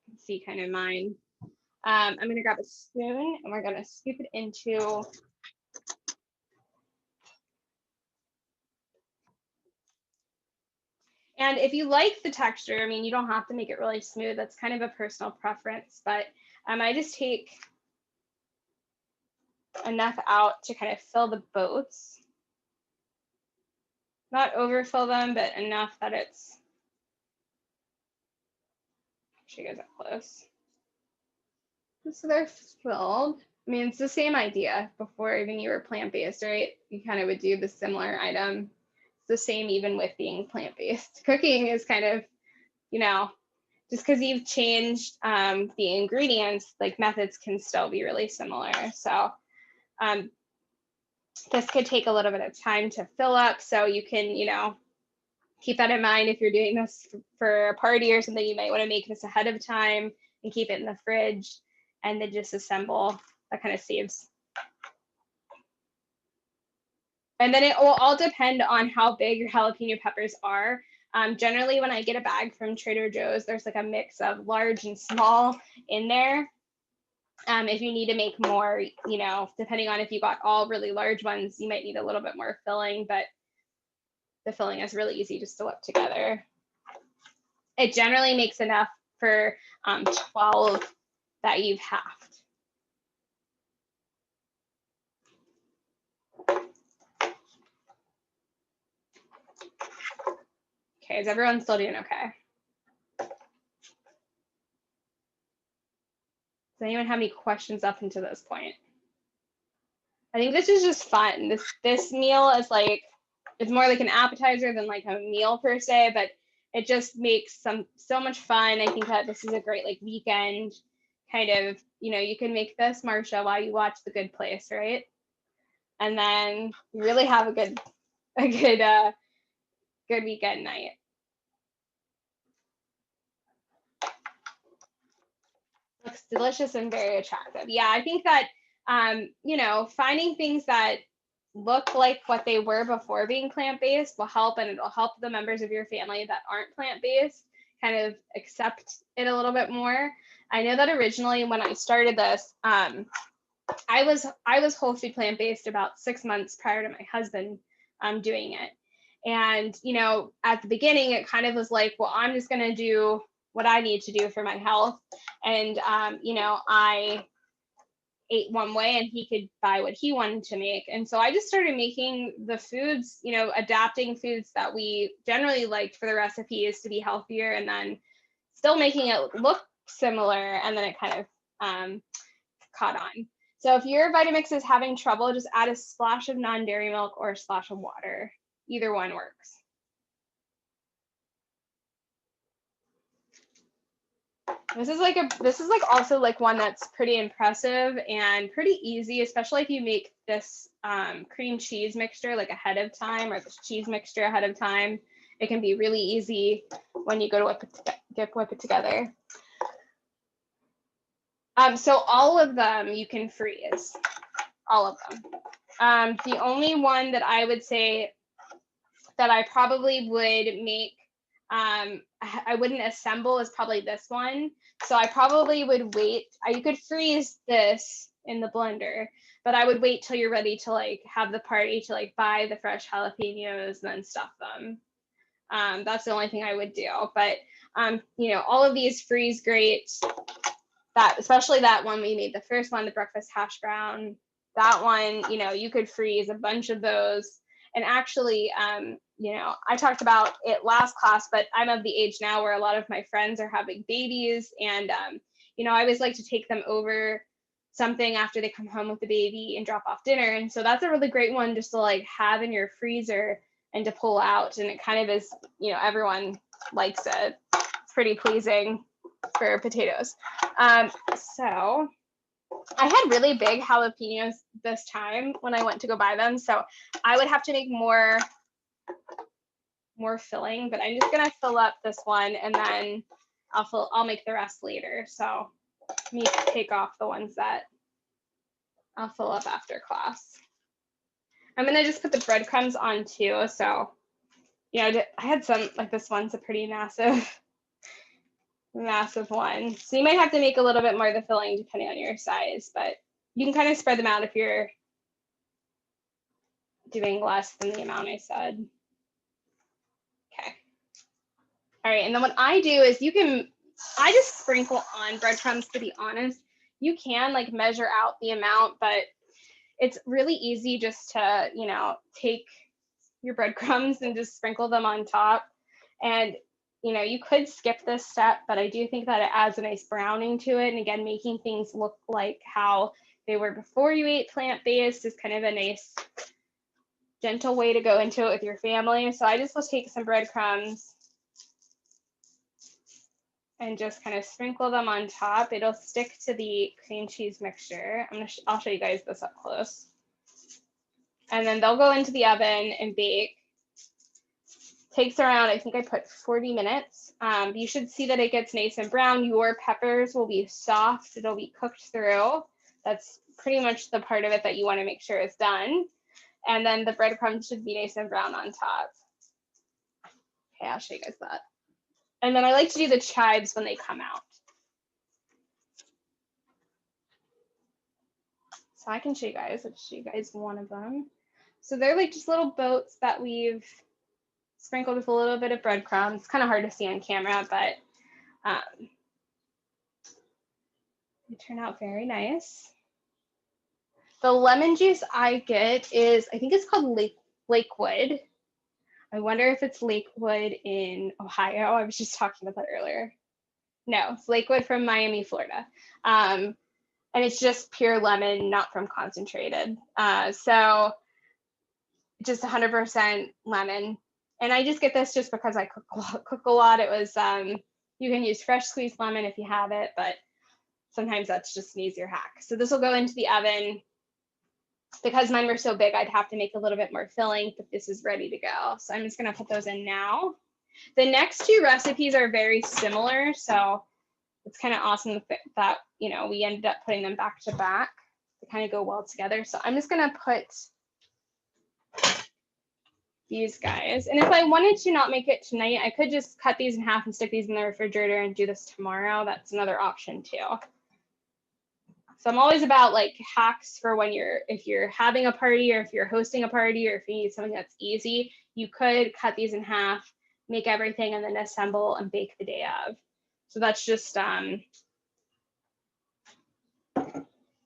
You can see kind of mine. I'm going to grab a spoon and we're going to scoop it into. And if you like the texture, I mean, you don't have to make it really smooth. That's kind of a personal preference, but I just take enough out to kind of fill the boats. Not overfill them, but enough that it's, she goes up close. So they're filled. I mean, it's the same idea before even you were plant-based, right? You kind of would do the similar item. It's the same even with being plant-based. Cooking is kind of, you know, just because you've changed the ingredients, like methods can still be really similar. So this could take a little bit of time to fill up. So you can, you know, keep that in mind if you're doing this for a party or something. You might want to make this ahead of time and keep it in the fridge and then just assemble. That kind of saves. And then it will all depend on how big your jalapeno peppers are. Generally, when I get a bag from Trader Joe's, there's like a mix of large and small in there. If you need to make more, you know, depending on if you got all really large ones, you might need a little bit more filling, but the filling is really easy just to whip together. It generally makes enough for 12 that you've halved. Okay, is everyone still doing okay? Does anyone have any questions up until this point? I think this is just fun. This meal is like, it's more like an appetizer than like a meal per se, but it just makes so much fun. I think that this is a great like weekend kind of, you know, you can make this, Marsha, while you watch The Good Place, right? And then you really have a good weekend night. Looks delicious and very attractive. Yeah, I think that you know, finding things that look like what they were before being plant-based will help, and it'll help the members of your family that aren't plant-based kind of accept it a little bit more. I know that originally when I started this, I was whole food plant-based about 6 months prior to my husband doing it. And, you know, at the beginning, it kind of was like, well, I'm just going to do what I need to do for my health. And, you know, I ate one way and he could buy what he wanted to make. And so I just started making the foods, you know, adapting foods that we generally liked for the recipes to be healthier, and then still making it look similar. And then it kind of caught on. So if your Vitamix is having trouble, just add a splash of non-dairy milk or a splash of water. Either one works. This is like also like one that's pretty impressive and pretty easy, especially if you make this cream cheese mixture like ahead of time, or this cheese mixture ahead of time. It can be really easy when you go to whip it together. So all of them you can freeze, all of them. The only one that I would say that I probably would make, I wouldn't assemble, is probably this one. So I probably would wait. You could freeze this in the blender, but I would wait till you're ready to like have the party to like buy the fresh jalapenos and then stuff them. That's the only thing I would do. But you know, all of these freeze great. That, especially that one we made, the first one, the breakfast hash brown, that one, you know, you could freeze a bunch of those. And actually, you know, I talked about it last class, but I'm of the age now where a lot of my friends are having babies, and you know, I always like to take them over something after they come home with the baby and drop off dinner. And so that's a really great one just to like have in your freezer and to pull out. And it kind of is, you know, everyone likes it. It's pretty pleasing for potatoes. So I had really big jalapenos this time when I went to go buy them. So I would have to make more filling, but I'm just gonna fill up this one and then I'll make the rest later. So let me take off the ones that I'll fill up after class. I'm gonna just put the breadcrumbs on too. So, you know, I had some, like this one's a pretty massive one. So you might have to make a little bit more of the filling depending on your size, but you can kind of spread them out if you're doing less than the amount I said. Okay. All right, and then what I do is I just sprinkle on breadcrumbs, to be honest. You can like measure out the amount, but it's really easy just to, you know, take your breadcrumbs and just sprinkle them on top. And, you know, you could skip this step, but I do think that it adds a nice browning to it. And again, making things look like how they were before you ate plant-based is kind of a nice, gentle way to go into it with your family. So I just will take some breadcrumbs and just kind of sprinkle them on top. It'll stick to the cream cheese mixture. I'll show you guys this up close. And then they'll go into the oven and bake. Takes around, I think I put 40 minutes. You should see that it gets nice and brown. Your peppers will be soft. It'll be cooked through. That's pretty much the part of it that you want to make sure is done. And then the breadcrumbs should be nice and brown on top. Okay, I'll show you guys that. And then I like to do the chives when they come out. So I can show you guys. Let's show you guys one of them. So they're like just little boats that we've sprinkled with a little bit of breadcrumbs. It's kind of hard to see on camera, but they turn out very nice. The lemon juice I get is, I think it's called Lakewood. I wonder if it's Lakewood in Ohio. I was just talking about that earlier. No, it's Lakewood from Miami, Florida. And it's just pure lemon, not from concentrated. So just 100% lemon. And I just get this just because I cook a lot. It was, you can use fresh squeezed lemon if you have it, but sometimes that's just an easier hack. So this will go into the oven. Because mine were so big, I'd have to make a little bit more filling, but this is ready to go. So I'm just gonna put those in now. The next two recipes are very similar, so it's kind of awesome that, you know, we ended up putting them back to back to kind of go well together. So I'm just gonna put these guys. And if I wanted to not make it tonight, I could just cut these in half and stick these in the refrigerator and do this tomorrow. That's another option too. So I'm always about like hacks for when if you're having a party or if you're hosting a party or if you need something that's easy, you could cut these in half, make everything and then assemble and bake the day of. So that's just, you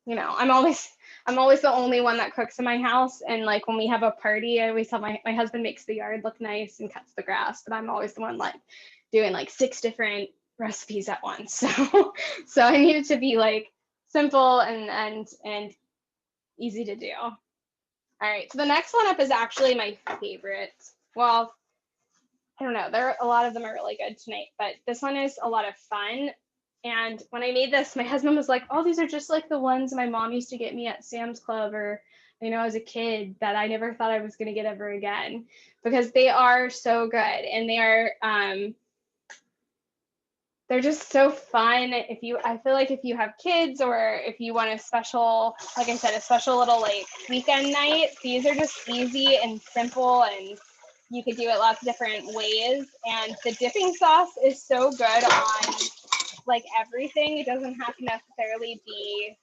know, I'm always the only one that cooks in my house. And like when we have a party, I always tell my husband makes the yard look nice and cuts the grass, but I'm always the one like doing like 6 different recipes at once. So I need it to be like simple and easy to do. All right, so the next one up is actually my favorite. Well, I don't know, a lot of them are really good tonight, but this one is a lot of fun. And when I made this, my husband was like, oh, these are just like the ones my mom used to get me at Sam's Club or, you know, as a kid that I never thought I was going to get ever again, because they are so good and they are, they're just so fun. I feel like if you have kids or if you want a special, like I said, a special little like weekend night, these are just easy and simple and you could do it lots of different ways. And the dipping sauce is so good on like everything. It doesn't have to necessarily be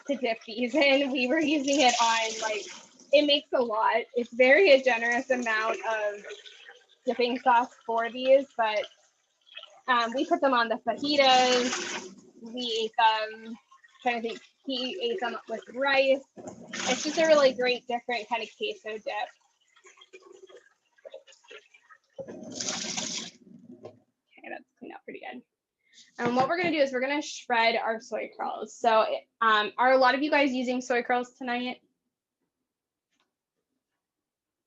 to dip these in. We were using it on like, it makes a lot. It's a generous amount of dipping sauce for these, but we put them on the fajitas. We ate them, I'm trying to think, he ate them with rice. It's just a really great different kind of queso dip. Okay, that's cleaned up pretty good. And what we're gonna do is we're gonna shred our soy curls. So are a lot of you guys using soy curls tonight?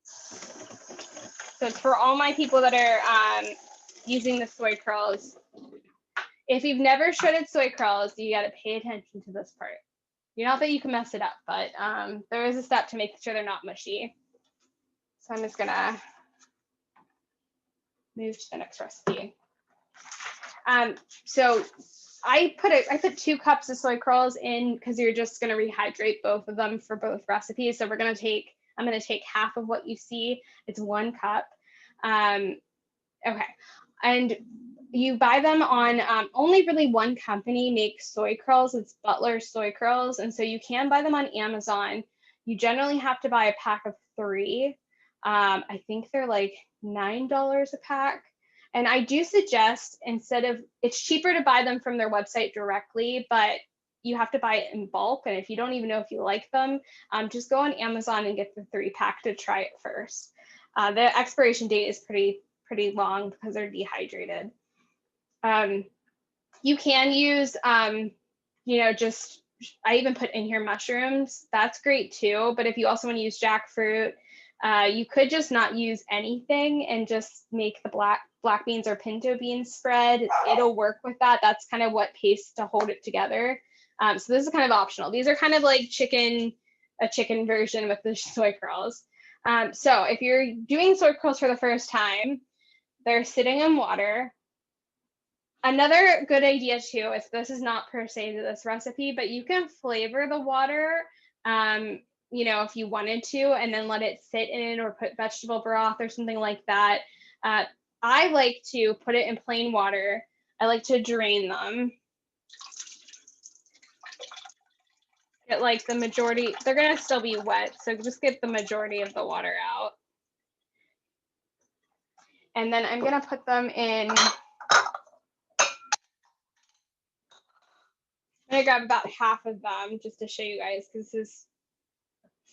So it's for all my people that are using the soy curls. If you've never shredded soy curls, you got to pay attention to this part. Not that you can mess it up, but there is a step to make sure they're not mushy. So I'm just gonna move to the next recipe. So I put 2 cups of soy curls in because you're just gonna rehydrate both of them for both recipes. So I'm gonna take half of what you see. It's 1 cup. Okay, and you buy them on only really one company makes soy curls. It's Butler Soy Curls, and so you can buy them on Amazon. You generally have to buy a pack of 3. I think they're like $9 a pack. And I do suggest it's cheaper to buy them from their website directly, but you have to buy it in bulk. And if you don't even know if you like them, just go on Amazon and get the 3-pack to try it first. The expiration date is pretty long because they're dehydrated. You can use, I even put in here mushrooms. That's great too. But if you also want to use jackfruit, you could just not use anything and just make the black beans or pinto beans spread. It'll work with that. That's kind of what pastes to hold it together. So this is kind of optional. These are kind of like a chicken version with the soy curls. So if you're doing soy curls for the first time, they're sitting in water. Another good idea too, is this is not per se to this recipe, but you can flavor the water, if you wanted to, and then let it sit in it or put vegetable broth or something like that. I like to put it in plain water. I like to drain them. Get like the majority, they're gonna still be wet, so just get the majority of the water out. And then I'm gonna put them in, I'm gonna grab about half of them just to show you guys, because this is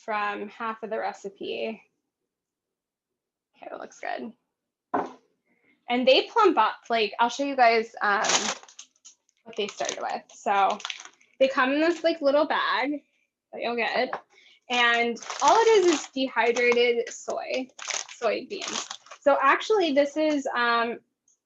from half of the recipe. Okay, that looks good. And they plump up, like I'll show you guys what they started with. So they come in this like little bag that you'll get. And all it is dehydrated soybeans. So actually this is,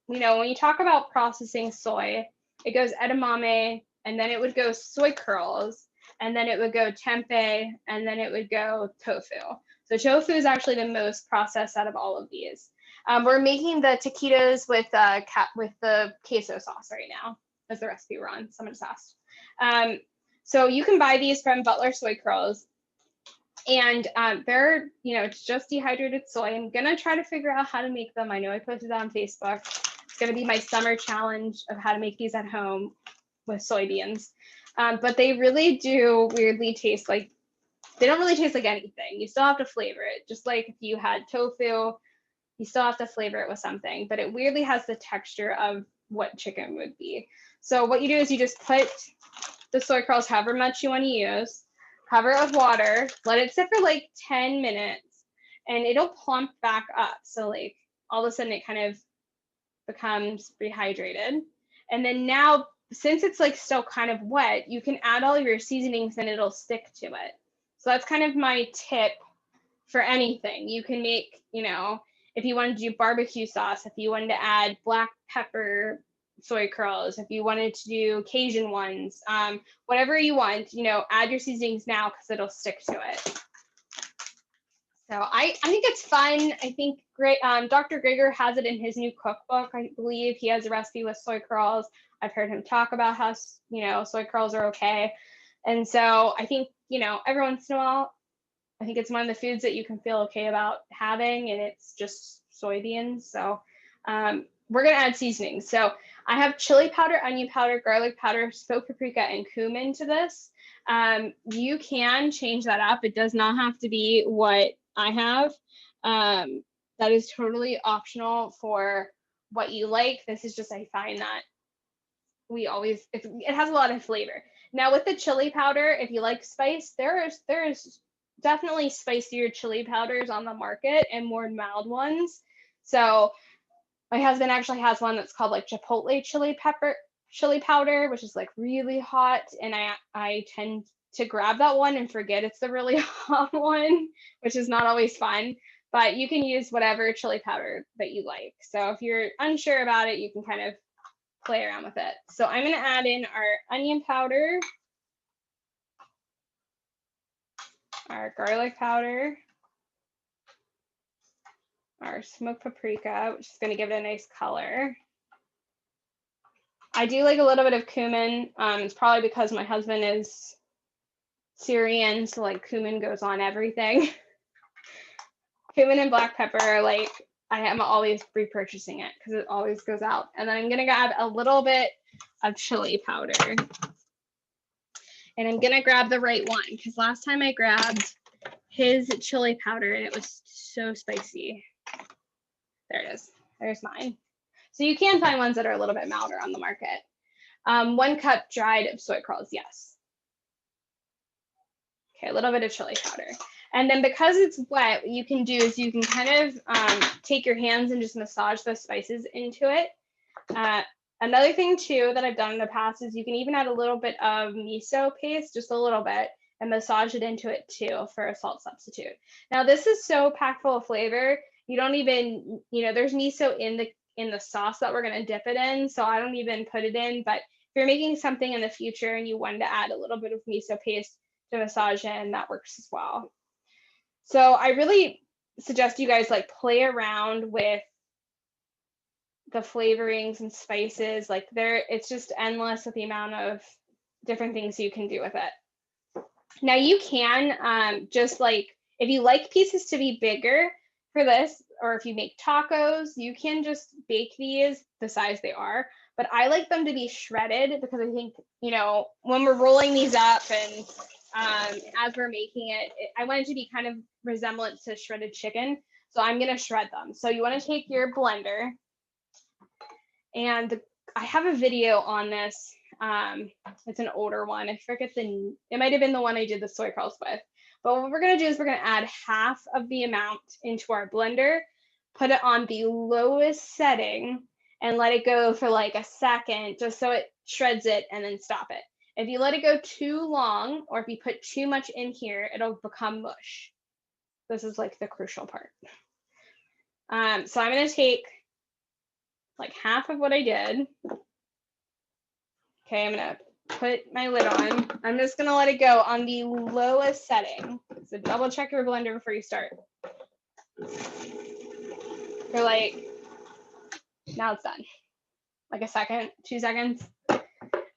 when you talk about processing soy, it goes edamame, and then it would go soy curls, and then it would go tempeh, and then it would go tofu. So tofu is actually the most processed out of all of these. We're making the taquitos with the queso sauce right now, as the recipe we're on. Someone just asked. So you can buy these from Butler Soy Curls, and they're, it's just dehydrated soy. I'm gonna try to figure out how to make them. I know I posted that on Facebook. It's gonna be my summer challenge of how to make these at home with soybeans. But they really do weirdly taste like, they don't really taste like anything. You still have to flavor it. Just like if you had tofu, you still have to flavor it with something, but it weirdly has the texture of what chicken would be. So what you do is you just put the soy curls however much you want to use, cover it with water, let it sit for like 10 minutes, and it'll plump back up. So like all of a sudden it kind of becomes rehydrated. And then now, since it's like still kind of wet, you can add all of your seasonings and it'll stick to it. So that's kind of my tip for anything. You can make, if you wanted to do barbecue sauce, if you wanted to add black pepper soy curls, if you wanted to do Cajun ones, whatever you want, add your seasonings now because it'll stick to it. So I think it's fun. I think great. Dr. Grieger has it in his new cookbook. I believe he has a recipe with soy curls. I've heard him talk about how, soy curls are okay. And so I think, every once in a while, I think it's one of the foods that you can feel okay about having, and it's just soybeans. So we're gonna add seasonings. So I have chili powder, onion powder, garlic powder, smoked paprika, and cumin to this. You can change that up. It does not have to be what I have. That is totally optional for what you like. This is just, I find that it has a lot of flavor. Now with the chili powder, if you like spice, there is definitely spicier chili powders on the market and more mild ones. So my husband actually has one that's called like Chipotle chili powder, which is like really hot. And I tend to grab that one and forget it's the really hot one, which is not always fun. But you can use whatever chili powder that you like. So if you're unsure about it, you can kind of play around with it. So I'm going to add in our onion powder, our garlic powder, our smoked paprika, which is going to give it a nice color. I do like a little bit of cumin. It's probably because my husband is Syrian, so like cumin goes on everything. Cumin and black pepper, like I am always repurchasing it because it always goes out. And then I'm going to add a little bit of chili powder. And I'm going to grab the right one because last time I grabbed his chili powder and it was so spicy. There it is. There's mine. So you can find ones that are a little bit milder on the market. 1 cup dried soy curls, yes. Okay, a little bit of chili powder. And then because it's wet, what you can do is you can kind of take your hands and just massage those spices into it. Another thing too that I've done in the past is you can even add a little bit of miso paste, just a little bit, and massage it into it too for a salt substitute. Now this is so packed full of flavor. You don't even, there's miso in the sauce that we're gonna dip it in, so I don't even put it in. But if you're making something in the future and you wanted to add a little bit of miso paste to massage in, that works as well. So I really suggest you guys like play around with the flavorings and spices. Like it's just endless with the amount of different things you can do with it. Now you can just like, if you like pieces to be bigger for this, or if you make tacos, you can just bake these the size they are. But I like them to be shredded because I think, when we're rolling these up and as we're making it, I want it to be kind of resemblant to shredded chicken. So I'm going to shred them. So you want to take your blender, and I have a video on this. It's an older one. I forget it might have been the one I did the soy curls with. But what we're going to do is we're going to add half of the amount into our blender, put it on the lowest setting, and let it go for like a second, just so it shreds it, and then stop it. If you let it go too long, or if you put too much in here, it'll become mush. This is like the crucial part. So I'm going to take like half of what I did. Okay, I'm going to put my lid on. I'm just going to let it go on the lowest setting. So double check your blender before you start. For like, now it's done. Like a second, 2 seconds.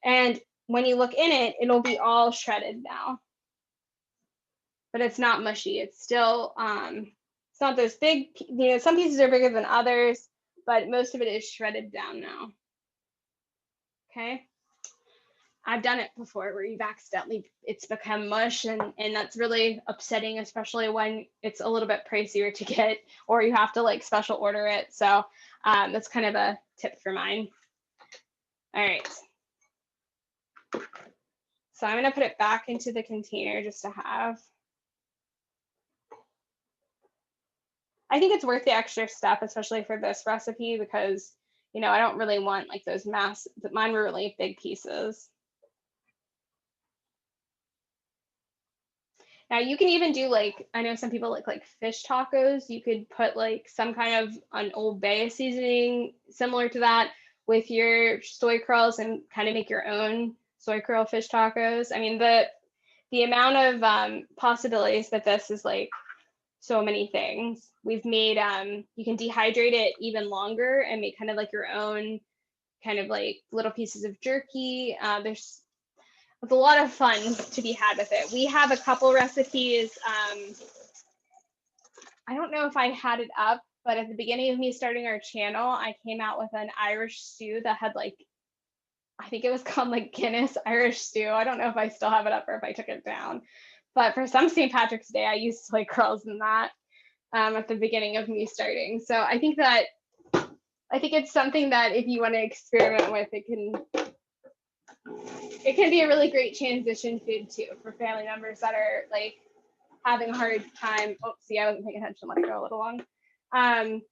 And when you look in it, it'll be all shredded now. But it's not mushy. It's still, it's not those big, some pieces are bigger than others, but most of it is shredded down now. Okay. I've done it before where you've accidentally, it's become mush, and that's really upsetting, especially when it's a little bit pricier to get, or you have to like special order it. So that's kind of a tip for mine. All right. So I'm going to put it back into the container just to have. I think it's worth the extra step, especially for this recipe, because, I don't really want like those mine were really big pieces. Now you can even do like, I know some people like fish tacos. You could put like some kind of an Old Bay seasoning similar to that with your soy curls and kind of make your own soy curl fish tacos. I mean, the amount of possibilities that this is like so many things. We've made, you can dehydrate it even longer and make kind of like your own kind of like little pieces of jerky. There's a lot of fun to be had with it. We have a couple recipes. I don't know if I had it up, but at the beginning of me starting our channel, I came out with an Irish stew that had like, I think it was called like Guinness Irish stew. I don't know if I still have it up or if I took it down. But for some St. Patrick's Day, I used soy curls in that at the beginning of me starting. So I think it's something that if you want to experiment with, it can be a really great transition food too for family members that are like having a hard time. Oh, see, I wasn't paying attention. Let it go a little long.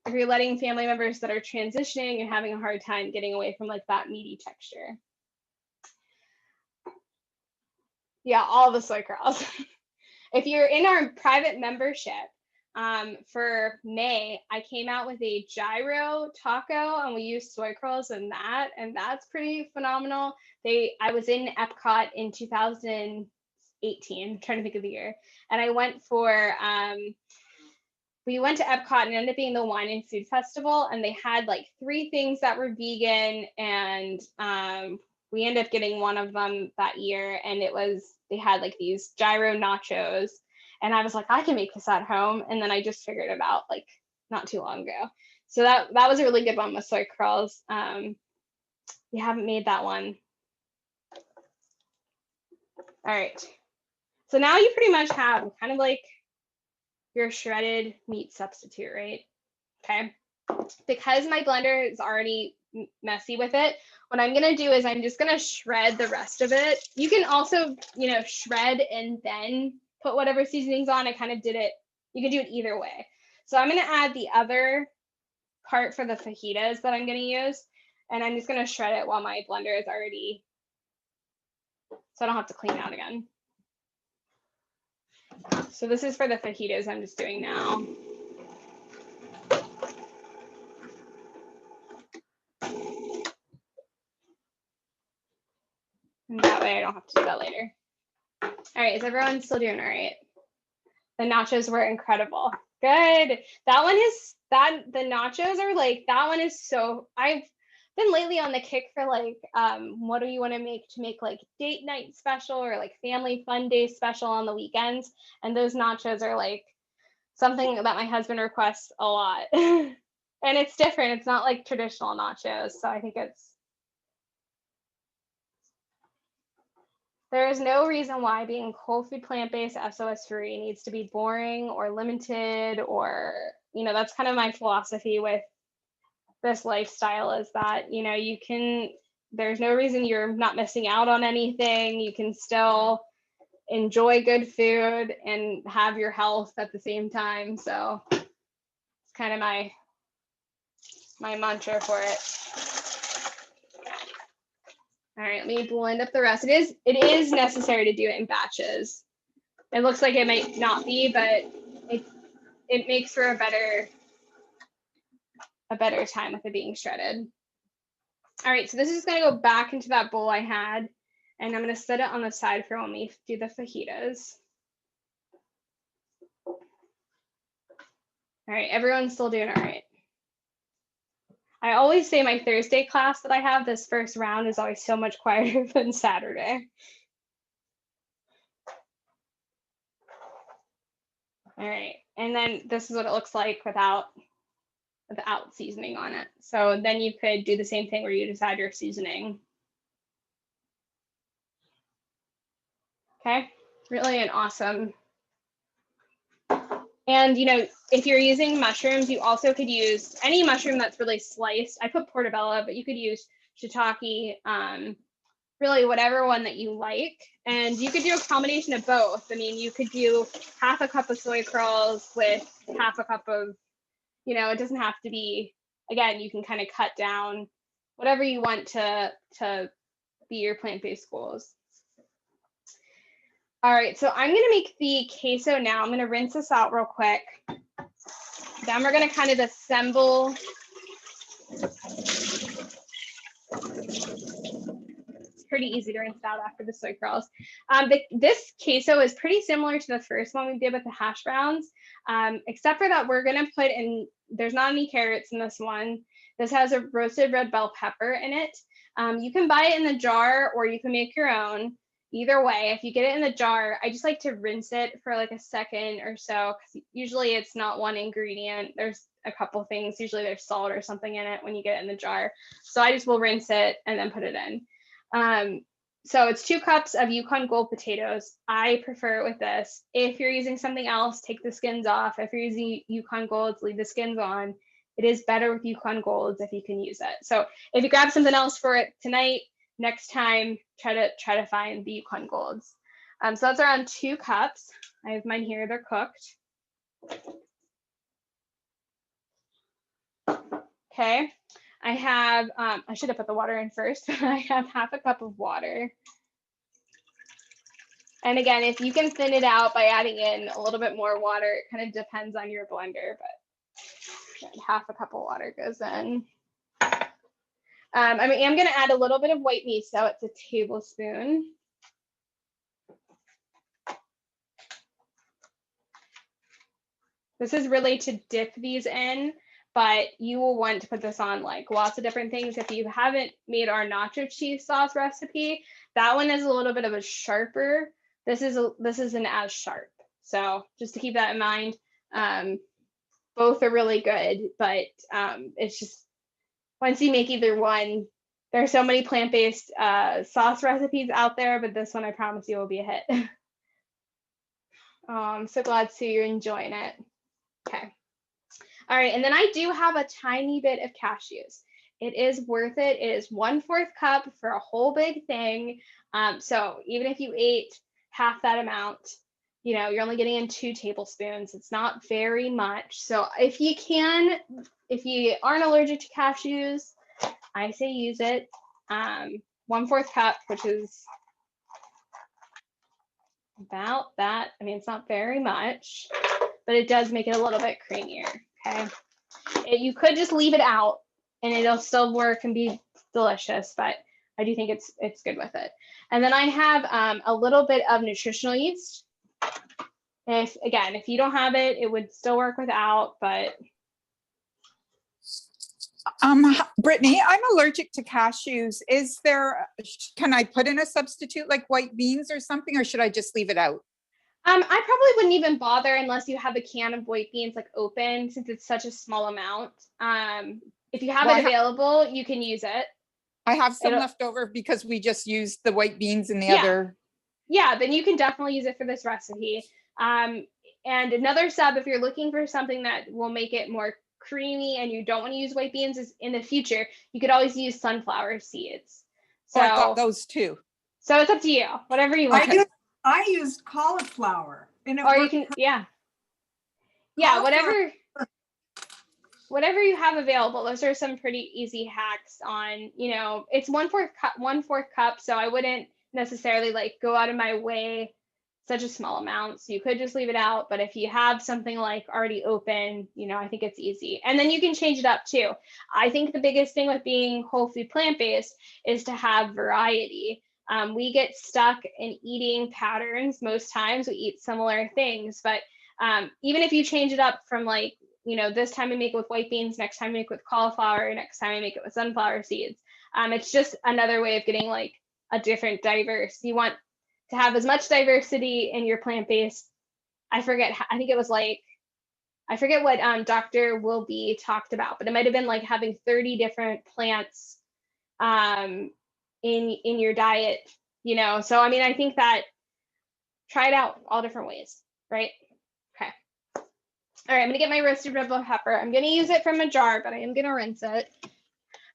If you're letting family members that are transitioning and having a hard time getting away from like that meaty texture. Yeah, all the soy curls. If you're in our private membership, for May, I came out with a gyro taco and we used soy curls in that, and that's pretty phenomenal. I was in Epcot in 2018, trying to think of the year, and I went for we went to Epcot and it ended up being the Wine and Food Festival, and they had like 3 things that were vegan, and we ended up getting one of them that year, and they had like these gyro nachos, and I was like, I can make this at home, and then I just figured it out like not too long ago. So that was a really good one with soy curls. You haven't made that one. All right. So now you pretty much have kind of like your shredded meat substitute, right? Okay. Because my blender is already messy with it, what I'm gonna do is I'm just gonna shred the rest of it. You can also, shred and then put whatever seasonings on. I kind of did it, you can do it either way. So I'm gonna add the other part for the fajitas that I'm gonna use, and I'm just gonna shred it while my blender is already, so I don't have to clean it out again. So this is for the fajitas I'm just doing now. And that way I don't have to do that later. All right, is everyone still doing all right? The nachos were incredible. Good. The nachos are like, that one is so, I've been lately on the kick for like, what do you want to make like date night special or like family fun day special on the weekends? And those nachos are like something that my husband requests a lot. And it's different. It's not like traditional nachos. So I think there is no reason why being whole food plant-based SOS free needs to be boring or limited, or, that's kind of my philosophy with this lifestyle, is that, there's no reason you're not missing out on anything. You can still enjoy good food and have your health at the same time. So it's kind of my mantra for it. All right, let me blend up the rest. It is necessary to do it in batches. It looks like it might not be, but it makes for a better time with it being shredded. All right, so this is gonna go back into that bowl I had, and I'm gonna set it on the side for when we do the fajitas. All right, everyone's still doing all right. I always say my Thursday class that I have, this first round, is always so much quieter than Saturday. All right, and then this is what it looks like without seasoning on it. So then you could do the same thing where you just add your seasoning. Okay, really an awesome. And if you're using mushrooms, you also could use any mushroom that's really sliced. I put portobello, but you could use shiitake, really whatever one that you like. And you could do a combination of both. I mean, you could do half a cup of soy curls with half a cup of, it doesn't have to be, again, you can kind of cut down whatever you want to be your plant-based goals. All right, so I'm gonna make the queso now. I'm gonna rinse this out real quick. Then we're gonna kind of assemble. It's pretty easy to rinse it out after the soy curls. This queso is pretty similar to the first one we did with the hash browns, except for that we're gonna put in, there's not any carrots in this one. This has a roasted red bell pepper in it. You can buy it in the jar or you can make your own. Either way, if you get it in the jar, I just like to rinse it for like a second or so, because usually it's not one ingredient. There's a couple things. Usually there's salt or something in it when you get it in the jar. So I just will rinse it and then put it in. So it's 2 cups of Yukon Gold potatoes. I prefer it with this. If you're using something else, take the skins off. If you're using Yukon Golds, leave the skins on. It is better with Yukon Golds if you can use it. So if you grab something else for it tonight, next time, try to find the Yukon Golds. So that's around 2 cups. I have mine here, they're cooked. Okay, I have, I should have put the water in first. I have half a cup of water. And again, if you can thin it out by adding in a little bit more water, it kind of depends on your blender, but half a cup of water goes in. I am going to add a little bit of white miso. It's a tablespoon. This is really to dip these in, but you will want to put this on like lots of different things. If you haven't made our nacho cheese sauce recipe, that one is a little bit of a sharper. This isn't as sharp. So just to keep that in mind. Both are really good, but it's just once you make either one, there are so many plant-based sauce recipes out there, but this one I promise you will be a hit. Oh, I'm so glad, Sue, you're enjoying it. Okay. All right, and then I do have a tiny bit of cashews. It is worth it. It is 1/4 cup for a whole big thing. So even if you ate half that amount, you know, you're only getting in 2 tablespoons. It's not very much. So if you aren't allergic to cashews, I say use it. 1/4 cup, which is about that. I mean, it's not very much, but it does make it a little bit creamier, okay? You could just leave it out and it'll still work and be delicious, but I do think it's good with it. And then I have a little bit of nutritional yeast. If you don't have it, it would still work without, but. Brittany, I'm allergic to cashews. Can I put in a substitute like white beans or something, or should I just leave it out? I probably wouldn't even bother unless you have a can of white beans like open, since it's such a small amount. If you have it available, you can use it. I have some left over because we just used the white beans and the other. Yeah, then you can definitely use it for this recipe. And another sub, if you're looking for something that will make it more creamy and you don't want to use white beans, is in the future, you could always use sunflower seeds. So I thought those too. So it's up to you, whatever you want. I used cauliflower. And or you can, yeah, whatever you have available. Those are some pretty easy hacks on, you know, it's 1/4 cup. So I wouldn't necessarily like go out of my way such a small amount. So you could just leave it out. But if you have something like already open, you know, I think it's easy. And then you can change it up too. I think the biggest thing with being whole food plant-based is to have variety. We get stuck in eating patterns. Most times we eat similar things, but even if you change it up from like, you know, this time I make it with white beans, next time I make it with cauliflower, next time I make it with sunflower seeds. It's just another way of getting like a different diverse. You want to have as much diversity in your plant-based. I forget what Dr. Wilby talked about, but it might have been like having 30 different plants in your diet, you know. So I mean, I think that try it out all different ways, right? Okay. All right, I'm gonna get my roasted red bell pepper. I'm gonna use it from a jar, but I am gonna rinse it.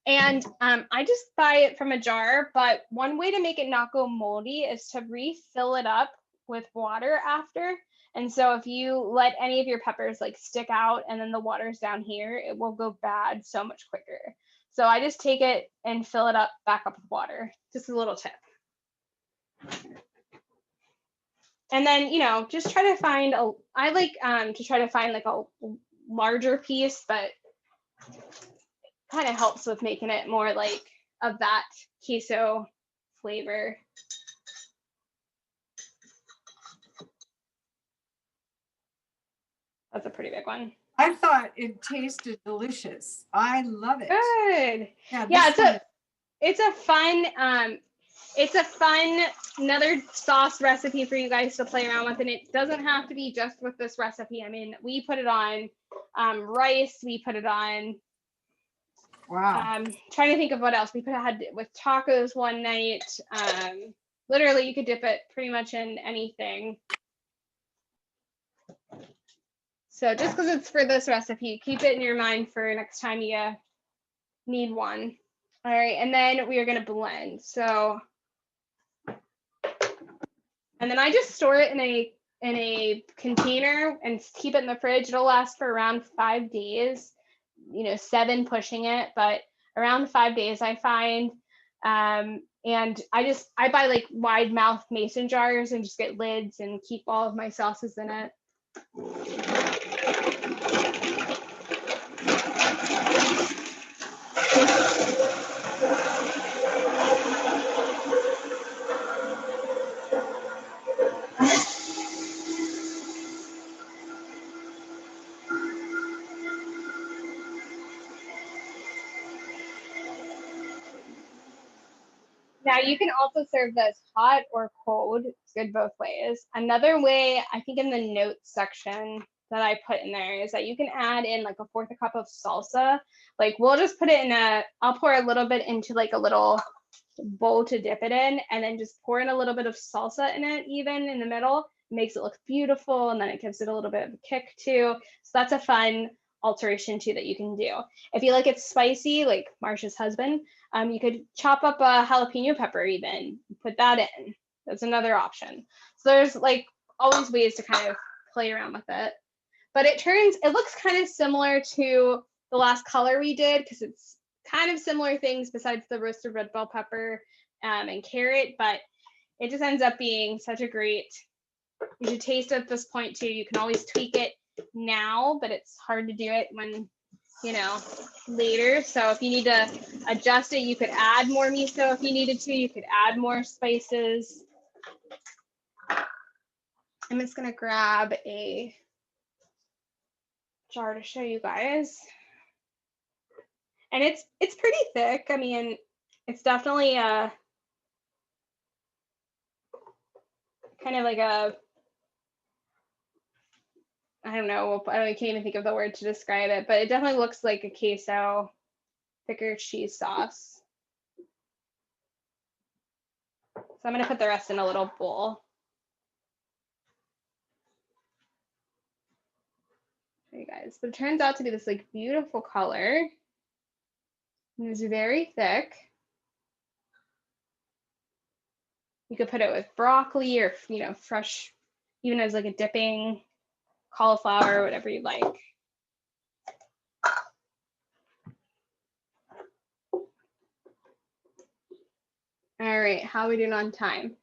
And I just buy it from a jar, but one way to make it not go moldy is to refill it up with water after. And so if you let any of your peppers like stick out and then the water's down here, it will go bad so much quicker. So I just take it and fill it up back up with water. Just a little tip. And then, you know, just try to find I like to try to find like a larger piece, but kind of helps with making it more like of that queso flavor. That's a pretty big one. I thought it tasted delicious. I love it. Good. It's a fun another sauce recipe for you guys to play around with, and it doesn't have to be just with this recipe. I mean, we put it on rice, we put it on trying to think of what else we had with tacos one night. Literally you could dip it pretty much in anything. So just because it's for this recipe, keep it in your mind for next time you need one. All right, and then we are going to blend. So, and then I just store it in a container and keep it in the fridge. It'll last for around 5 days, you know, 7 pushing it, but around 5 days I find. And I buy like wide mouth mason jars and just get lids and keep all of my sauces in it. Now you can also serve this hot or cold. It's good both ways. Another way, I think in the notes section that I put in there is that you can add in like a 1/4 cup of salsa. Like we'll just put it in I'll pour a little bit into like a little bowl to dip it in, and then just pour in a little bit of salsa in it, even in the middle. It makes it look beautiful, and then it gives it a little bit of a kick too. So that's a fun alteration too that you can do. If you like it spicy, like Marsha's husband, you could chop up a jalapeno pepper, even put that in. That's another option. So there's like always ways to kind of play around with it. But it looks kind of similar to the last color we did, because it's kind of similar things besides the roasted red bell pepper and carrot, but it just ends up being such a great, you should taste it at this point too. You can always tweak it now, but it's hard to do it when, later. So if you need to adjust it, you could add more miso if you needed to. You could add more spices. I'm just gonna grab a jar to show you guys. And it's pretty thick. I mean, it's definitely a kind of like a, I don't know, I can't even think of the word to describe it, but it definitely looks like a queso, thicker cheese sauce. So I'm gonna put the rest in a little bowl. Show you guys, but it turns out to be this like beautiful color. And it's very thick. You could put it with broccoli or, fresh, even as like a dipping, cauliflower, whatever you like. All right, how are we doing on time?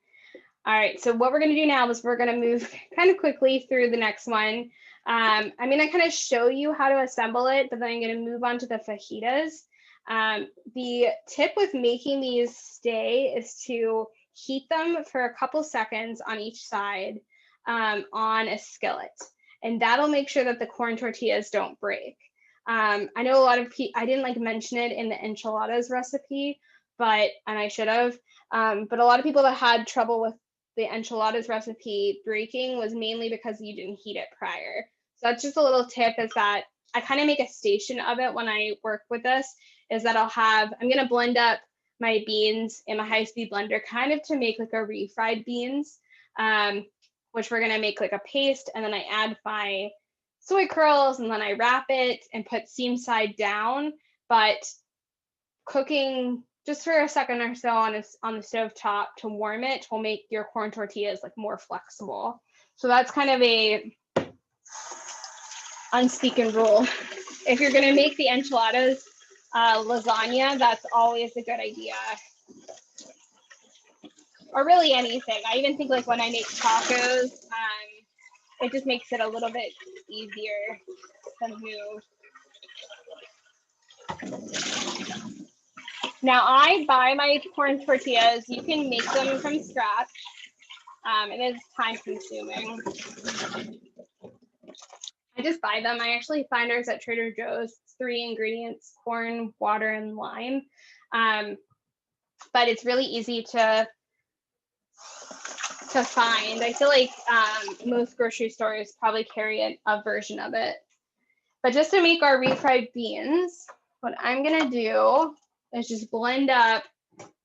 All right, so what we're gonna do now is we're gonna move kind of quickly through the next one. I'm gonna kind of show you how to assemble it, but then I'm gonna move on to the fajitas. The tip with making these stay is to heat them for a couple seconds on each side on a skillet. And that'll make sure that the corn tortillas don't break. I know a lot of people, I didn't mention it in the enchiladas recipe, and I should have, but a lot of people that had trouble with the enchiladas recipe breaking was mainly because you didn't heat it prior. So that's just a little tip, is that I kind of make a station of it when I work with this, is that I'm gonna blend up my beans in a high-speed blender, kind of to make like a refried beans, which we're gonna make like a paste, and then I add my soy curls, and then I wrap it and put seam side down, but cooking just for a second or so on the stove top to warm it will make your corn tortillas like more flexible. So that's kind of a unspoken rule. If you're gonna make the enchiladas lasagna, that's always a good idea. Or really anything. I even think like when I make tacos, it just makes it a little bit easier to move. Now I buy my corn tortillas. You can make them from scratch. It is time consuming. I just buy them. I actually find ours at Trader Joe's. It's 3 ingredients: corn, water, and lime. But it's really easy to find. I feel like most grocery stores probably carry a version of it. But just to make our refried beans, what I'm gonna do is just blend up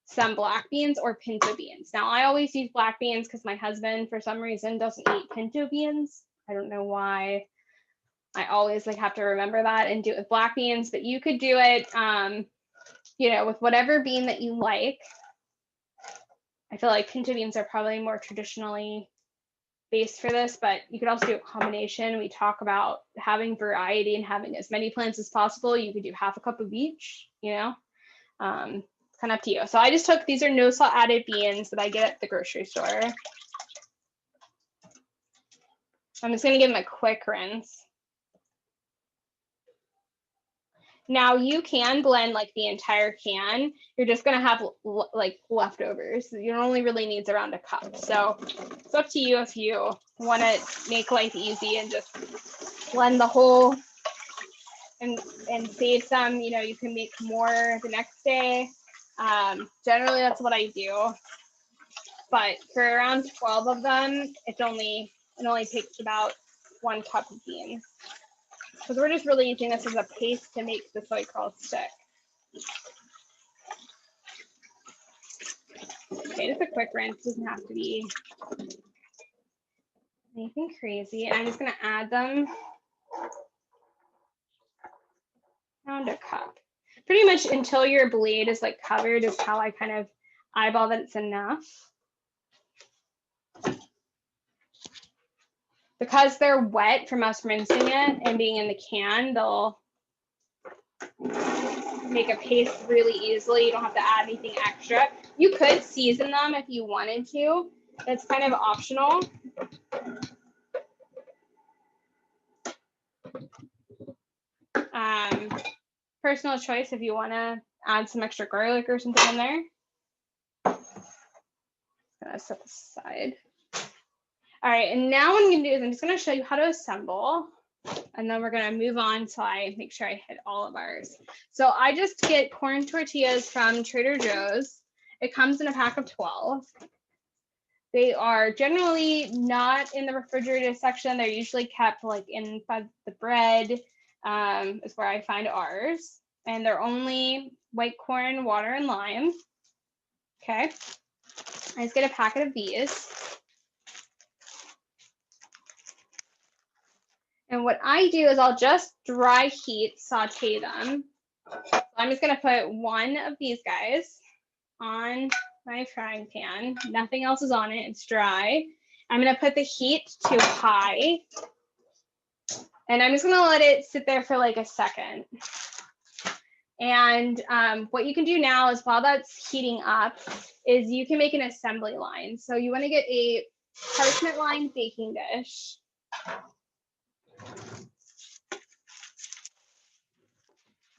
some black beans or pinto beans. Now I always use black beans because my husband, for some reason, doesn't eat pinto beans. I don't know why. I always have to remember that and do it with black beans, but you could do it, with whatever bean that you like. I feel like pinto beans are probably more traditionally based for this, but you could also do a combination. We talk about having variety and having as many plants as possible. You could do 1/2 cup of each, It's kind of up to you. So I just took, these are no salt added beans that I get at the grocery store. I'm just gonna give them a quick rinse. Now you can blend like the entire can. You're just gonna have like leftovers. You only really needs around a cup. So it's up to you if you wanna make life easy and just blend the whole and save some. You know, you can make more the next day. Generally that's what I do. But for around 12 of them, it only takes about 1 cup of beans. Because we're just really using this as a paste to make the soy curls stick. Okay, just a quick rinse. Doesn't have to be anything crazy. And I'm just gonna add them around a cup. Pretty much until your blade is like covered is how I kind of eyeball that it's enough. Because they're wet from us rinsing it and being in the can, they'll make a paste really easily. You don't have to add anything extra. You could season them if you wanted to. That's kind of optional. Personal choice if you want to add some extra garlic or something in there. Gonna set this aside. All right, and now what I'm gonna do is I'm just gonna show you how to assemble, and then we're gonna move on till I make sure I hit all of ours. So I just get corn tortillas from Trader Joe's. It comes in a pack of 12. They are generally not in the refrigerated section. They're usually kept like inside the bread, is where I find ours. And they're only white corn, water, and lime. Okay, I just get a packet of these. And what I do is I'll just dry heat saute them. So I'm just gonna put 1 of these guys on my frying pan. Nothing else is on it, it's dry. I'm gonna put the heat to high. And I'm just gonna let it sit there for like a second. And what you can do now is while that's heating up is you can make an assembly line. So you wanna get a parchment lined baking dish.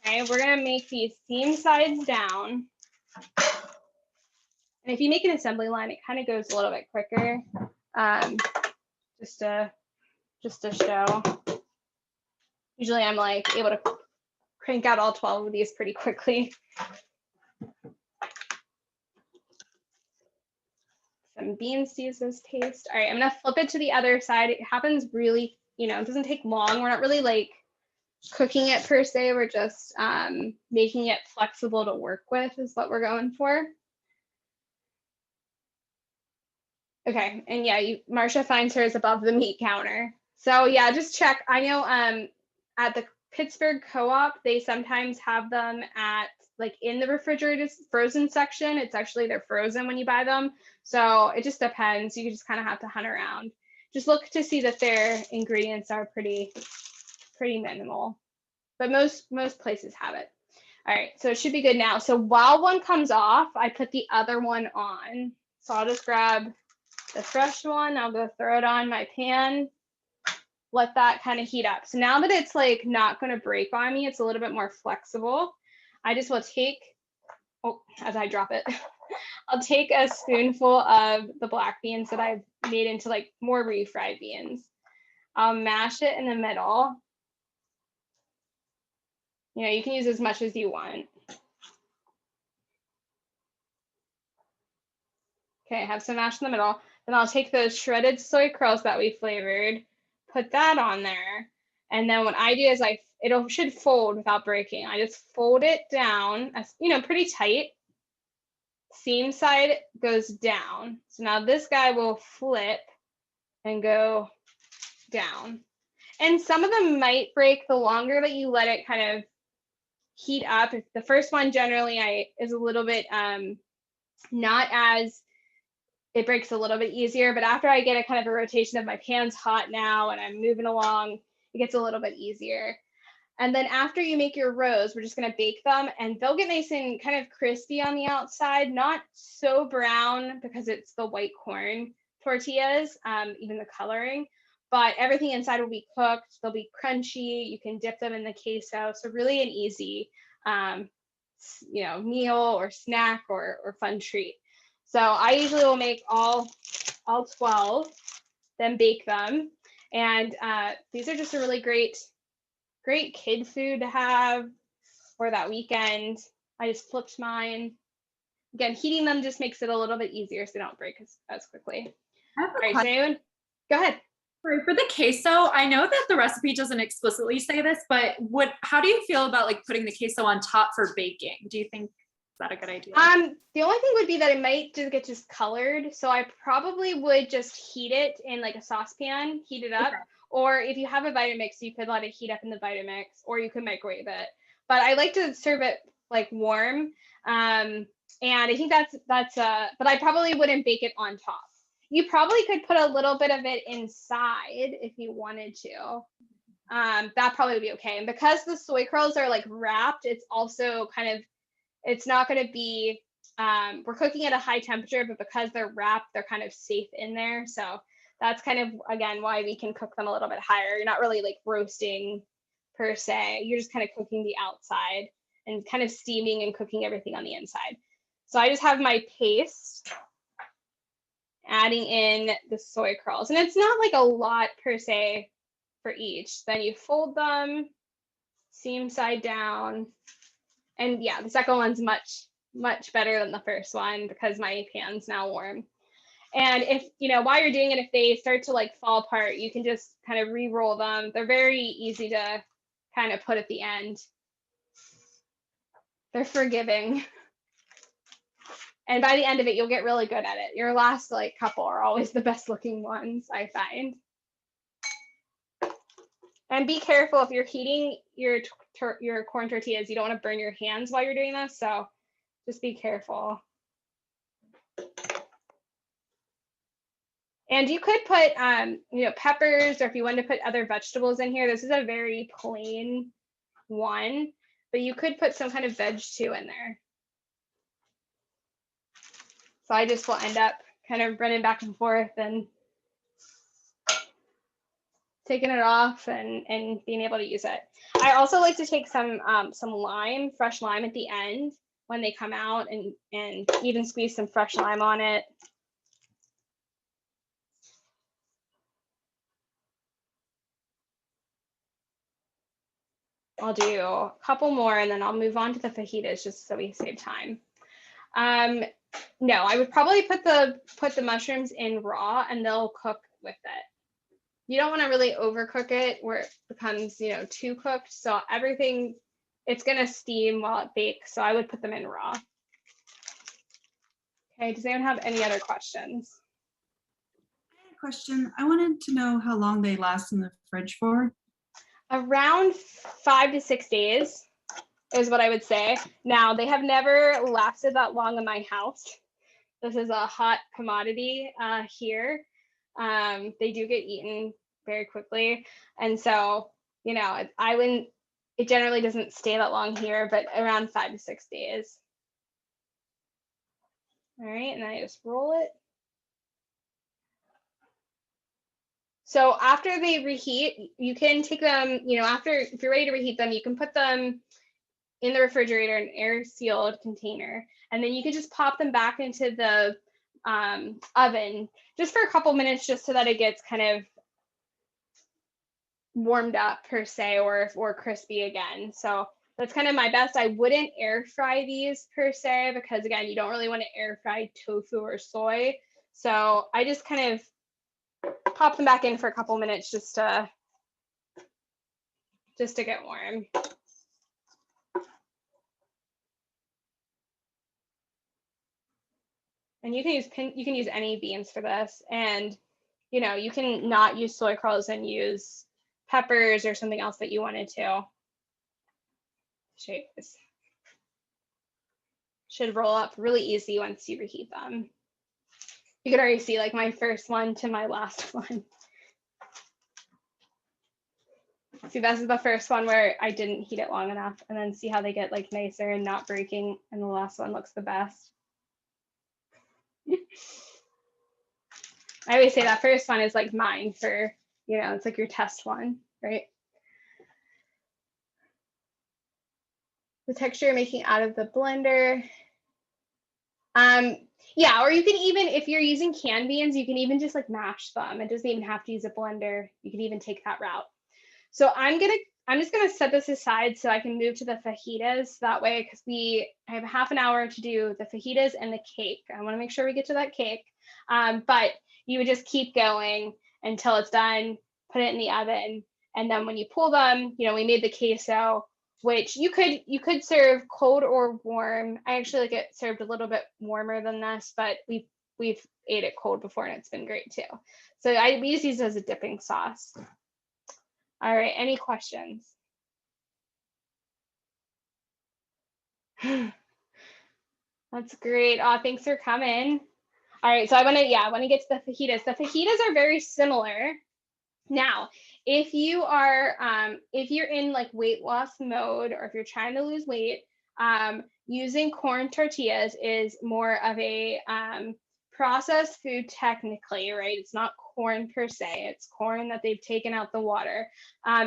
Okay, we're gonna make these seam sides down. And if you make an assembly line, it kind of goes a little bit quicker, just to show. Usually I'm like able to crank out all 12 of these pretty quickly. Some beans to use as paste. All right, I'm gonna flip it to the other side. It happens really, it doesn't take long. We're not really like cooking it per se. We're just making it flexible to work with is what we're going for. Okay, and yeah, Marcia finds hers above the meat counter. So yeah, just check. I know at the Pittsburgh Co-op, they sometimes have them at like in the refrigerated frozen section. It's actually they're frozen when you buy them. So it just depends. You just kind of have to hunt around. Just look to see that their ingredients are pretty minimal, but most places have it. All right, so it should be good now. So while one comes off, I put the other one on. So I'll just grab the fresh one. I'll go throw it on my pan, let that kind of heat up. So now that it's like not going to break on me, it's a little bit more flexible. I just will take, as I drop it, I'll take a spoonful of the black beans that I've made into like more refried beans. I'll mash it in the middle. You can use as much as you want. Okay, I have some mash in the middle. Then I'll take those shredded soy curls that we flavored, put that on there. And then what I do is it should fold without breaking. I just fold it down, as pretty tight. Seam side goes down. So now this guy will flip and go down. And some of them might break the longer that you let it kind of heat up. The first one generally is a little bit not as, it breaks a little bit easier, but after I get a kind of a rotation of my pan's hot now and I'm moving along, it gets a little bit easier. And then after you make your rows, we're just gonna bake them and they'll get nice and kind of crispy on the outside, not so brown because it's the white corn tortillas, even the coloring, but everything inside will be cooked. They'll be crunchy. You can dip them in the queso. So really an easy, meal or snack or fun treat. So I usually will make all 12, then bake them. And these are just a really great kid food to have for that weekend. I just flipped mine. Again, heating them just makes it a little bit easier so they don't break as quickly. I have a All right, question. Zayn, go ahead. Sorry, for the queso, I know that the recipe doesn't explicitly say this, but how do you feel about like putting the queso on top for baking? Do you think that a good idea? The only thing would be that it might just get colored. So I probably would just heat it in like a saucepan, heat it up. Okay. Or if you have a Vitamix, you could let it heat up in the Vitamix, or you could microwave it. But I like to serve it like warm. And I think that's but I probably wouldn't bake it on top. You probably could put a little bit of it inside if you wanted to. That probably would be okay. And because the soy curls are like wrapped, it's also kind of, it's not going to be, we're cooking at a high temperature, but because they're wrapped, they're kind of safe in there. So that's kind of, again, why we can cook them a little bit higher. You're not really like roasting per se. You're just kind of cooking the outside and kind of steaming and cooking everything on the inside. So I just have my paste, adding in the soy curls. And it's not like a lot per se for each. Then you fold them, seam side down. And yeah, the second one's much better than the first one because my pan's now warm. And if, while you're doing it, if they start to like fall apart, you can just kind of re-roll them. They're very easy to kind of put at the end. They're forgiving. And by the end of it, you'll get really good at it. Your last like couple are always the best looking ones, I find. And be careful if you're heating your corn tortillas, you don't want to burn your hands while you're doing this. So just be careful. And you could put, peppers, or if you wanted to put other vegetables in here. This is a very plain one, but you could put some kind of veg too in there. So I just will end up kind of running back and forth and taking it off and being able to use it. I also like to take some lime, fresh lime at the end when they come out, and even squeeze some fresh lime on it. I'll do a couple more and then I'll move on to the fajitas just so we save time. No, I would probably put the mushrooms in raw and they'll cook with it. You don't want to really overcook it where it becomes, too cooked. So everything, it's going to steam while it bakes. So I would put them in raw. Okay, does anyone have any other questions? I had a question. I wanted to know how long they last in the fridge for. Around 5 to 6 days is what I would say. Now, they have never lasted that long in my house. This is a hot commodity here. They do get eaten very quickly. And so, it generally doesn't stay that long here, but around 5 to 6 days. All right, and then I just roll it. So after they reheat, you can take them, if you're ready to reheat them, you can put them in the refrigerator in an air-sealed container. And then you can just pop them back into the oven just for a couple minutes, just so that it gets kind of warmed up per se, or crispy again. So that's kind of my best. I wouldn't air fry these per se, because again, you don't really want to air fry tofu or soy. So I just kind of pop them back in for a couple minutes just to get warm. And you can use any beans for this, and you can not use soy curls and use peppers or something else that you wanted to. Shapes should roll up really easy once you reheat them. You can already see like my first one to my last one. See, this is the first one where I didn't heat it long enough, and then see how they get like nicer and not breaking, and the last one looks the best. I always say that first one is like mine for, you know, it's like your test one, right? The texture you're making out of the blender. Yeah, or you can even, if you're using canned beans, you can even just like mash them. It doesn't even have to use a blender. You can even take that route. So I'm just gonna set this aside so I can move to the fajitas that way, because I have half an hour to do the fajitas and the cake. I want to make sure we get to that cake. But you would just keep going until it's done, put it in the oven, and then when you pull them, you know, we made the queso, which you could serve cold or warm. I actually like it served a little bit warmer than this, but we've ate it cold before and it's been great too. So we just use it as a dipping sauce. All right, any questions? That's great. Oh, thanks for coming. All right, so I want to get to the fajitas. The fajitas are very similar. Now, if you're in like weight loss mode, or if you're trying to lose weight, using corn tortillas is more of a processed food technically, right? It's not corn per se, it's corn that they've taken out the water.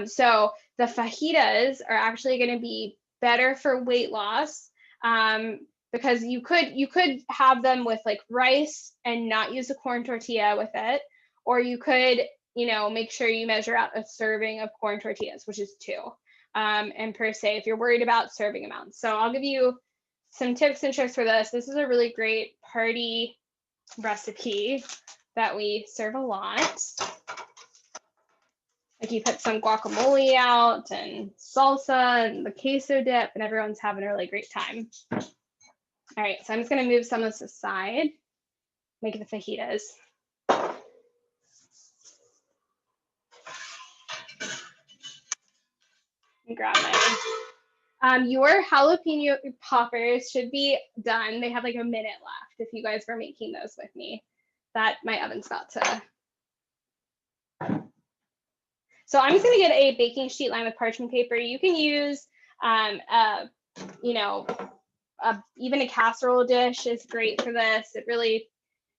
So the fajitas are actually going to be better for weight loss, because you could have them with like rice and not use a corn tortilla with it, or you could, you know, make sure you measure out a serving of corn tortillas, which is 2. And per se, if you're worried about serving amounts. So I'll give you some tips and tricks for this. This is a really great party recipe that we serve a lot. Like you put some guacamole out and salsa and the queso dip, and everyone's having a really great time. All right, so I'm just gonna move some of this aside, make the fajitas. Grab my, your jalapeno poppers should be done. They have like a minute left if you guys were making those with me. That my oven's about to. So I'm just gonna get a baking sheet lined with parchment paper. You can use, you know, even a casserole dish is great for this. It really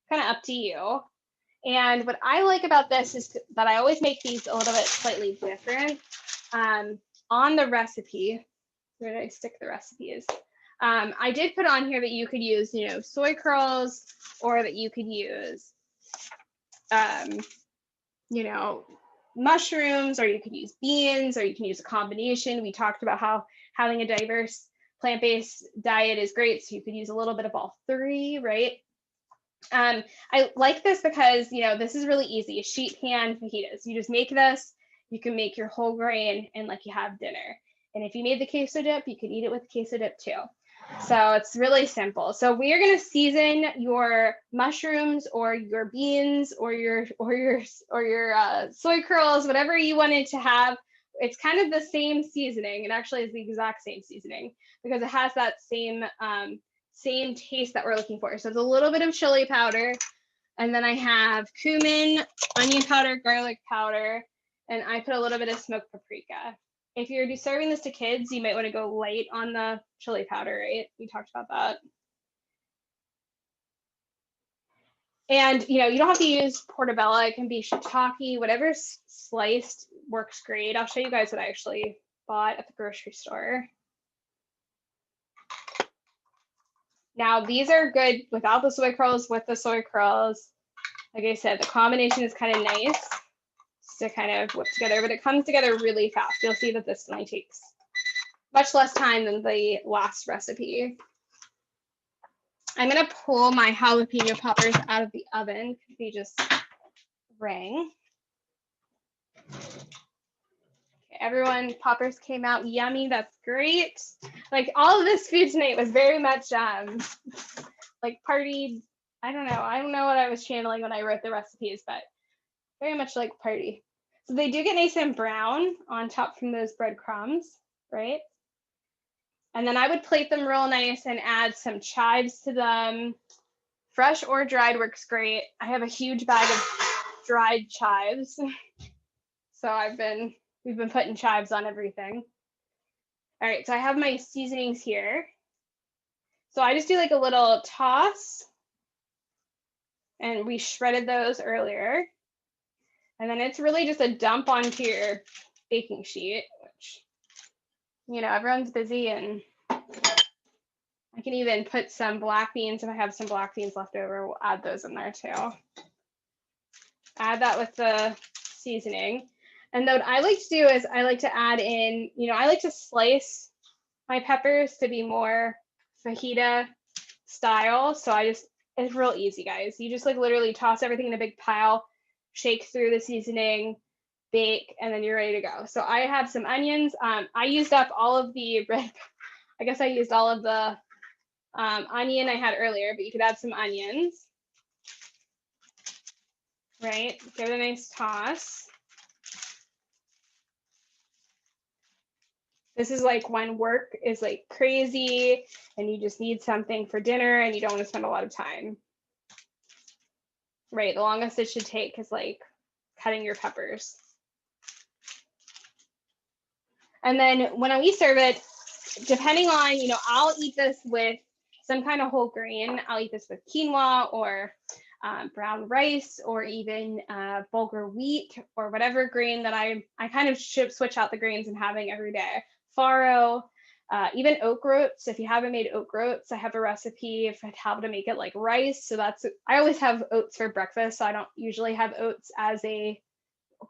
kind of up to you. And what I like about this is that I always make these a little bit slightly different. On the recipe, where did I stick the recipes? I did put on here that you could use, you know, soy curls, or that you could use, you know, mushrooms, or you could use beans, or you can use a combination. We talked about how having a diverse plant-based diet is great, so you could use a little bit of all 3, right? I like this because, you know, this is really easy. Sheet pan fajitas. You just make this. You can make your whole grain and like you have dinner. And if you made the queso dip, you could eat it with queso dip too. So it's really simple. So we are going to season your mushrooms or your beans or your soy curls, whatever you wanted to have. It's kind of the same seasoning. It actually is the exact same seasoning because it has that same same taste that we're looking for. So it's a little bit of chili powder, and then I have cumin, onion powder, garlic powder, and I put a little bit of smoked paprika. If you're serving this to kids, you might want to go light on the chili powder, right? We talked about that. And, you know, you don't have to use portobello. It can be shiitake, whatever's sliced works great. I'll show you guys what I actually bought at the grocery store. Now, these are good without the soy curls, with the soy curls. Like I said, the combination is kind of nice to kind of whip together, but it comes together really fast. You'll see that this only takes much less time than the last recipe. I'm gonna pull my jalapeno poppers out of the oven because they just rang. Okay, everyone, poppers came out yummy. That's great. Like all of this food tonight was very much like party. I don't know what I was channeling when I wrote the recipes, but very much like party. So they do get nice and brown on top from those breadcrumbs, right? And then I would plate them real nice and add some chives to them. Fresh or dried works great. I have a huge bag of dried chives. So I've been We've been putting chives on everything. All right, so I have my seasonings here. So I just do like a little toss, and we shredded those earlier. And then it's really just a dump onto your baking sheet, which, you know, everyone's busy, and I can even put some black beans. If I have some black beans left over, we'll add those in there too. Add that with the seasoning. And then what I like to do is I like to add in, you know, I like to slice my peppers to be more fajita style. So it's real easy, guys. You just like literally toss everything in a big pile, shake through the seasoning, bake, and then you're ready to go. So I have some onions. I used up all of the red, I guess I used all of the onion I had earlier, but you could add some onions. Right, give it a nice toss. This is like when work is like crazy and you just need something for dinner and you don't want to spend a lot of time. Right, the longest it should take is like cutting your peppers. And then when we serve it, depending on, you know, I'll eat this with some kind of whole grain. I'll eat this with quinoa or brown rice, or even bulgur wheat, or whatever grain that I kind of switch out the grains I'm having every day. Farro, even oat groats. If you haven't made oat groats, I have a recipe of how to make it like rice. So I always have oats for breakfast. So I don't usually have oats as a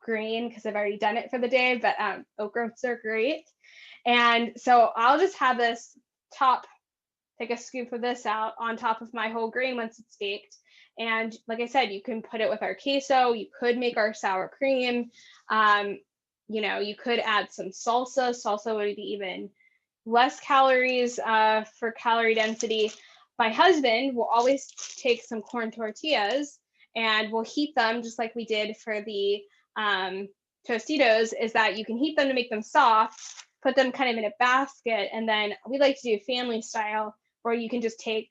grain because I've already done it for the day, but oat groats are great. And so I'll just have this take a scoop of this out on top of my whole grain once it's baked. And like I said, you can put it with our queso. You could make our sour cream. You know, you could add some salsa. Salsa would be even less calories for calorie density. My husband will always take some corn tortillas and we'll heat them just like we did for the Tostitos, is that you can heat them to make them soft, put them kind of in a basket, and then we like to do family style, where you can just take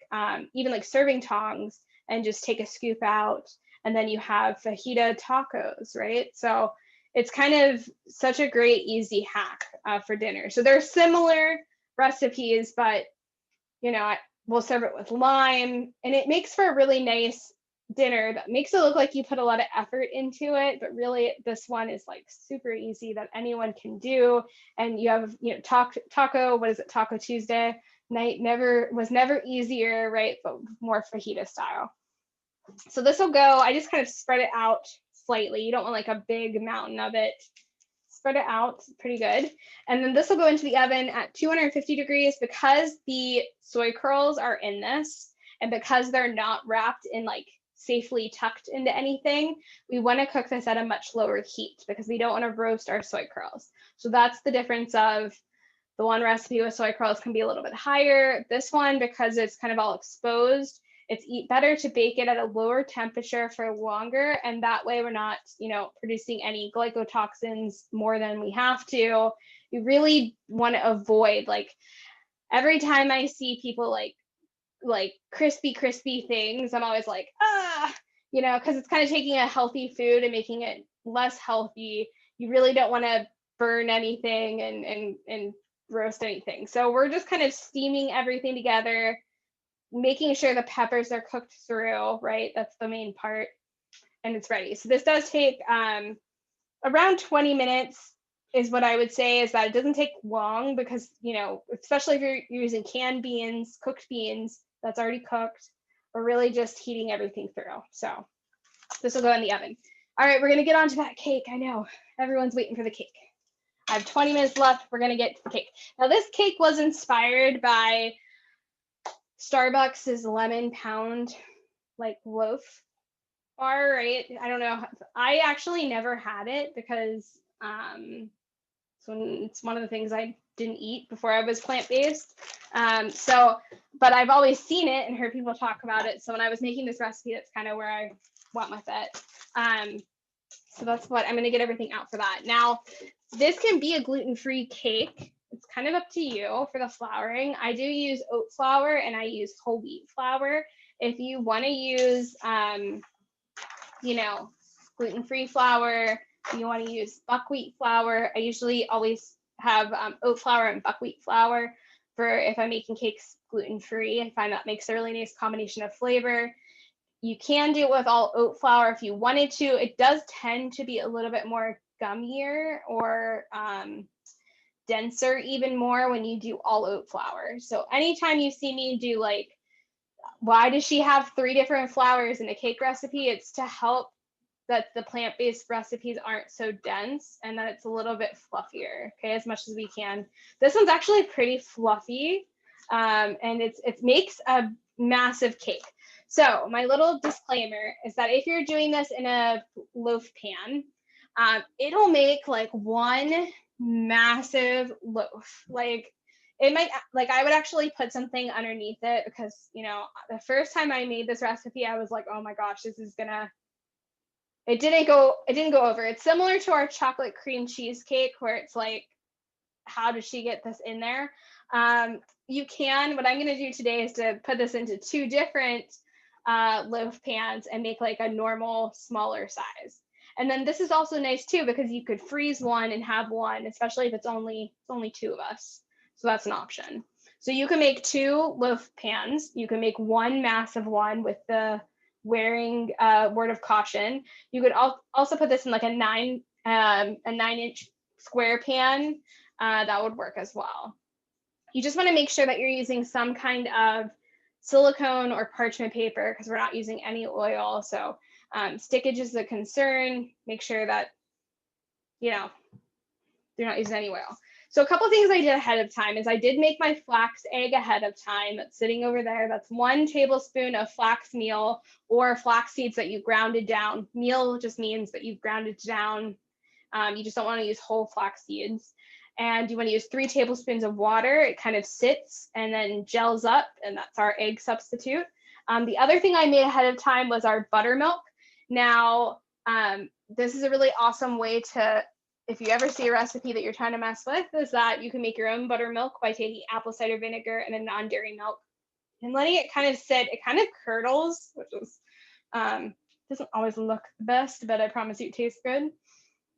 even like serving tongs and just take a scoop out, and then you have fajita tacos, right? So it's kind of such a great easy hack for dinner. So they're similar recipes, but you know, we'll serve it with lime, and it makes for a really nice dinner that makes it look like you put a lot of effort into it, but really this one is like super easy that anyone can do. And you have, you know, taco, what is it, Taco Tuesday night was never easier, right? But more fajita style. So this will go, I just kind of spread it out slightly. You don't want like a big mountain of it. Spread it out pretty good. And then this will go into the oven at 250 degrees. Because the soy curls are in this, and because they're not wrapped in like safely tucked into anything, we want to cook this at a much lower heat because we don't want to roast our soy curls. So that's the difference of the one recipe with soy curls can be a little bit higher. This one, because it's kind of all exposed, it's better to bake it at a lower temperature for longer, and that way we're not, you know, producing any glycotoxins more than we have to. You really want to avoid, like, every time I see people like crispy things, I'm always like, you know, because it's kind of taking a healthy food and making it less healthy. You really don't want to burn anything and roast anything. So we're just kind of steaming everything together, making sure the peppers are cooked through, right? That's the main part, and it's ready. So this does take around 20 minutes is what I would say, is that it doesn't take long because, you know, especially if you're using canned beans, cooked beans, that's already cooked. We're really just heating everything through. So this will go in the oven. All right, we're gonna get onto that cake. I know, everyone's waiting for the cake. I have 20 minutes left. We're gonna get to the cake. Now this cake was inspired by Starbucks's lemon pound like loaf bar, right? I don't know. I actually never had it because so it's one of the things I didn't eat before I was plant-based. But I've always seen it and heard people talk about it. So when I was making this recipe, that's kind of where I went with it. So that's what I'm going to get everything out for that. Now, this can be a gluten-free cake. It's kind of up to you for the flouring. I do use oat flour and I use whole wheat flour. If you want to use, you know, gluten-free flour, You want to use buckwheat flour. I usually always have oat flour and buckwheat flour for if I'm making cakes gluten-free. I find that makes a really nice combination of flavor. You can do it with all oat flour if you wanted to. It does tend to be a little bit more gummier or denser even more when you do all oat flour. So anytime you see me do like, why does she have 3 different flours in a cake recipe? It's to help that the plant-based recipes aren't so dense and that it's a little bit fluffier, okay, as much as we can. This one's actually pretty fluffy, and it makes a massive cake. So my little disclaimer is that if you're doing this in a loaf pan, it'll make like one massive loaf. Like it might, like I would actually put something underneath it because, you know, the first time I made this recipe, I was like, oh my gosh, this is gonna, it didn't go over. It's similar to our chocolate cream cheesecake where it's like, how did she get this in there? You can, what I'm gonna do today is to put this into 2 different loaf pans and make like a normal smaller size. And then this is also nice too because you could freeze one and have one, especially if it's only 2 of us. So that's an option. So you can make 2 loaf pans. You can make one massive one with the wearing word of caution. You could also put this in like a 9-inch square pan. That would work as well. You just want to make sure that you're using some kind of silicone or parchment paper because we're not using any oil. So stickage is a concern. Make sure that, you know, you're not using any oil. So a couple of things I did ahead of time is I did make my flax egg ahead of time. That's sitting over there. That's 1 tablespoon of flax meal or flax seeds that you grounded down. Meal just means that you've grounded down. You just don't want to use whole flax seeds. And you want to use 3 tablespoons of water. It kind of sits and then gels up, and that's our egg substitute. The other thing I made ahead of time was our buttermilk. Now, this is a really awesome way to, if you ever see a recipe that you're trying to mess with, is that you can make your own buttermilk by taking apple cider vinegar and a non-dairy milk and letting it kind of sit. It kind of curdles, which is doesn't always look the best, but I promise you it tastes good.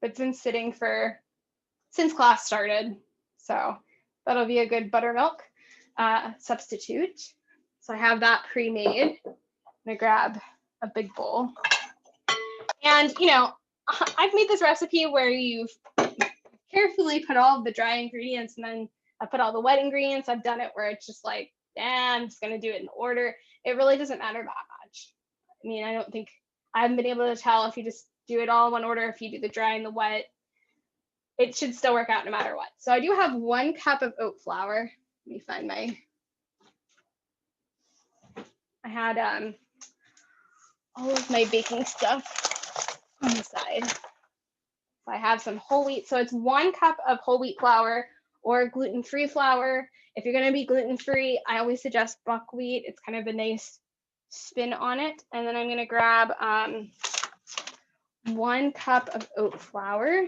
But it's been sitting since class started, so that'll be a good buttermilk substitute. So I have that pre-made. I'm gonna grab a big bowl, and you know, I've made this recipe where you've carefully put all of the dry ingredients and then I put all the wet ingredients. I've done it where it's just like, I'm just gonna do it in order. It really doesn't matter that much. I mean, I haven't been able to tell if you just do it all in one order, if you do the dry and the wet, it should still work out no matter what. So I do have 1 cup of oat flour. Let me find I had all of my baking stuff on the side. So I have some whole wheat. So it's 1 cup of whole wheat flour or gluten-free flour. If you're going to be gluten-free, I always suggest buckwheat. It's kind of a nice spin on it. And then I'm going to grab 1 cup of oat flour.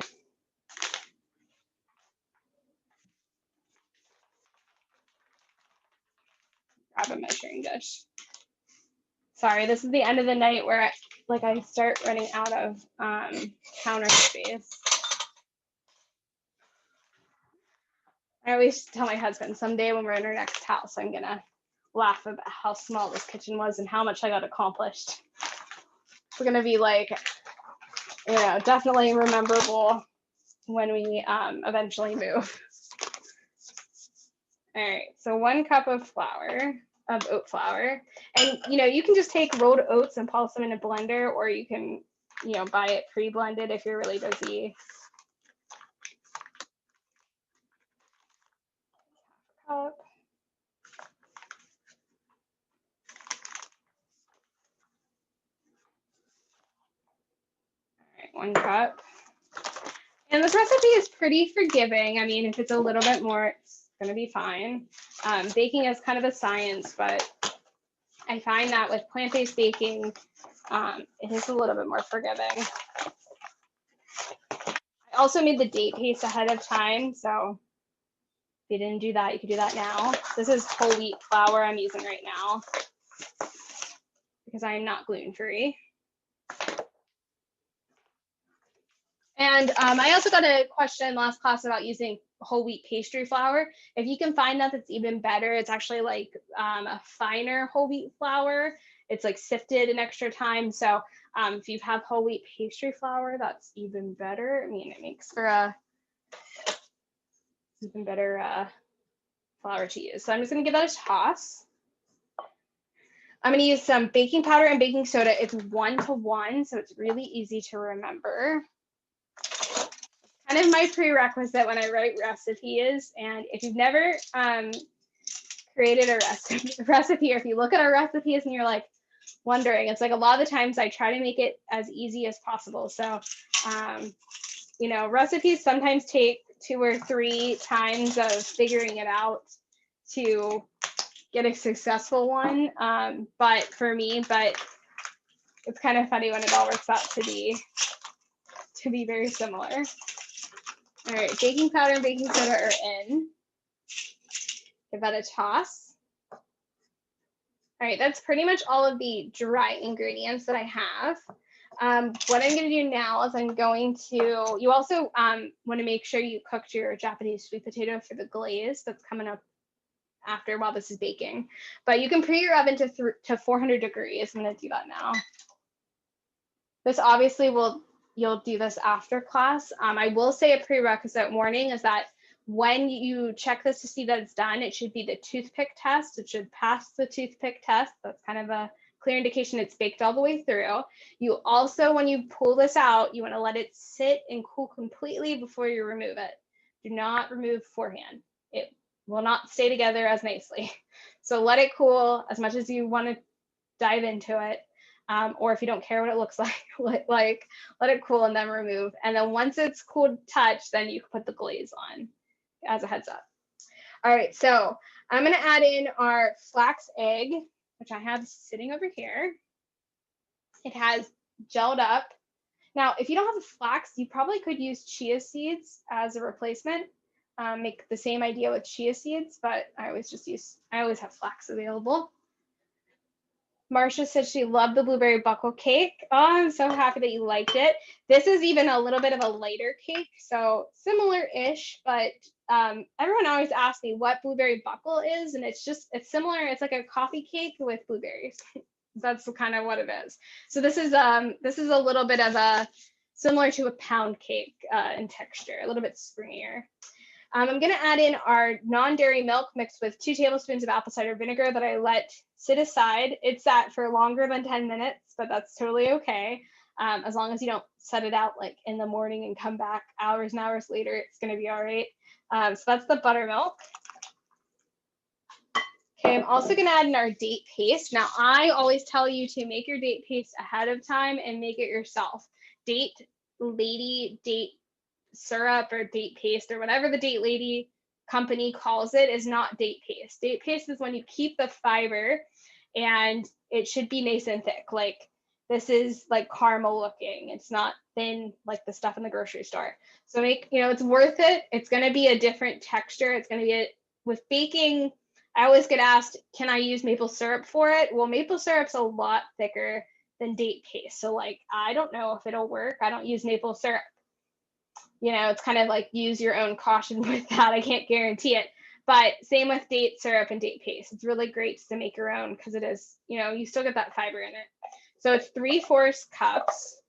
Grab a measuring dish. Sorry, this is the end of the night where I start running out of counter space. I always tell my husband someday when we're in our next house, I'm gonna laugh about how small this kitchen was and how much I got accomplished. It's gonna be like, you know, definitely rememberable when we eventually move. All right, so 1 cup of oat flour. And, you know, you can just take rolled oats and pulse them in a blender, or you can, you know, buy it pre-blended if you're really busy. Half a cup. All right, 1 cup. And this recipe is pretty forgiving. I mean, if it's a little bit more, it's going to be fine. Baking is kind of a science, but I find that with plant-based baking, it is a little bit more forgiving. I also made the date paste ahead of time, so if you didn't do that, you could do that now. This is whole wheat flour I'm using right now because I am not gluten-free. And I also got a question last class about using whole wheat pastry flour. If you can find that, that's even better. It's actually like a finer whole wheat flour. It's like sifted an extra time. So if you have whole wheat pastry flour, that's even better. I mean, it makes for a even better flour to use. So I'm just gonna give that a toss. I'm gonna use some baking powder and baking soda. It's 1 to 1, so it's really easy to remember. Kind of my prerequisite when I write recipes. And if you've never created a recipe, or if you look at our recipes and you're like wondering, it's like a lot of the times I try to make it as easy as possible. So, you know, recipes sometimes take 2 or 3 times of figuring it out to get a successful one. But for me, it's kind of funny when it all works out to be very similar. All right, baking powder and baking soda are in. Give that a toss. All right, that's pretty much all of the dry ingredients that I have. What I'm going to do now is I'm going to, you also want to make sure you cooked your Japanese sweet potato for the glaze that's coming up after while this is baking. But you can preheat your oven to 400 degrees. I'm going to do that now. This obviously you'll do this after class. I will say a prerequisite warning is that when you check this to see that it's done, it should be the toothpick test. It should pass the toothpick test. That's kind of a clear indication it's baked all the way through. You also, when you pull this out, you want to let it sit and cool completely before you remove it. Do not remove beforehand. It will not stay together as nicely. So let it cool as much as you want to dive into it. Or if you don't care what it looks like, let it cool and then remove. And then once it's cooled touch, then you can put the glaze on as a heads up. All right, so I'm gonna add in our flax egg, which I have sitting over here. It has gelled up. Now, if you don't have the flax, you probably could use chia seeds as a replacement. Make the same idea with chia seeds, but I always have flax available. Marcia said she loved the blueberry buckle cake. Oh, I'm so happy that you liked it. This is even a little bit of a lighter cake, so similar-ish, but everyone always asks me what blueberry buckle is, and it's similar. It's like a coffee cake with blueberries. That's kind of what it is. So this is a little bit of a similar to a pound cake in texture, a little bit springier. I'm going to add in our non-dairy milk mixed with 2 tablespoons of apple cider vinegar that I let sit aside. It's sat for longer than 10 minutes, but that's totally okay. As long as you don't set it out like in the morning and come back hours and hours later, it's going to be all right. So that's the buttermilk. Okay, I'm also going to add in our date paste. Now, I always tell you to make your date paste ahead of time and make it yourself. Date lady, date syrup or date paste or whatever the date lady company calls it is not date paste. Date paste is when you keep the fiber and it should be nice and thick. Like this is like caramel looking. It's not thin like the stuff in the grocery store. So it's worth it. It's going to be a different texture. It's going to be with baking. I always get asked, can I use maple syrup for it? Well, maple syrup's a lot thicker than date paste. So like, I don't know if it'll work. I don't use maple syrup. It's kind of like use your own caution with that. I can't guarantee it, but same with date syrup and date paste. It's really great to make your own because it is, you still get that fiber in it. So it's 3/4 cups.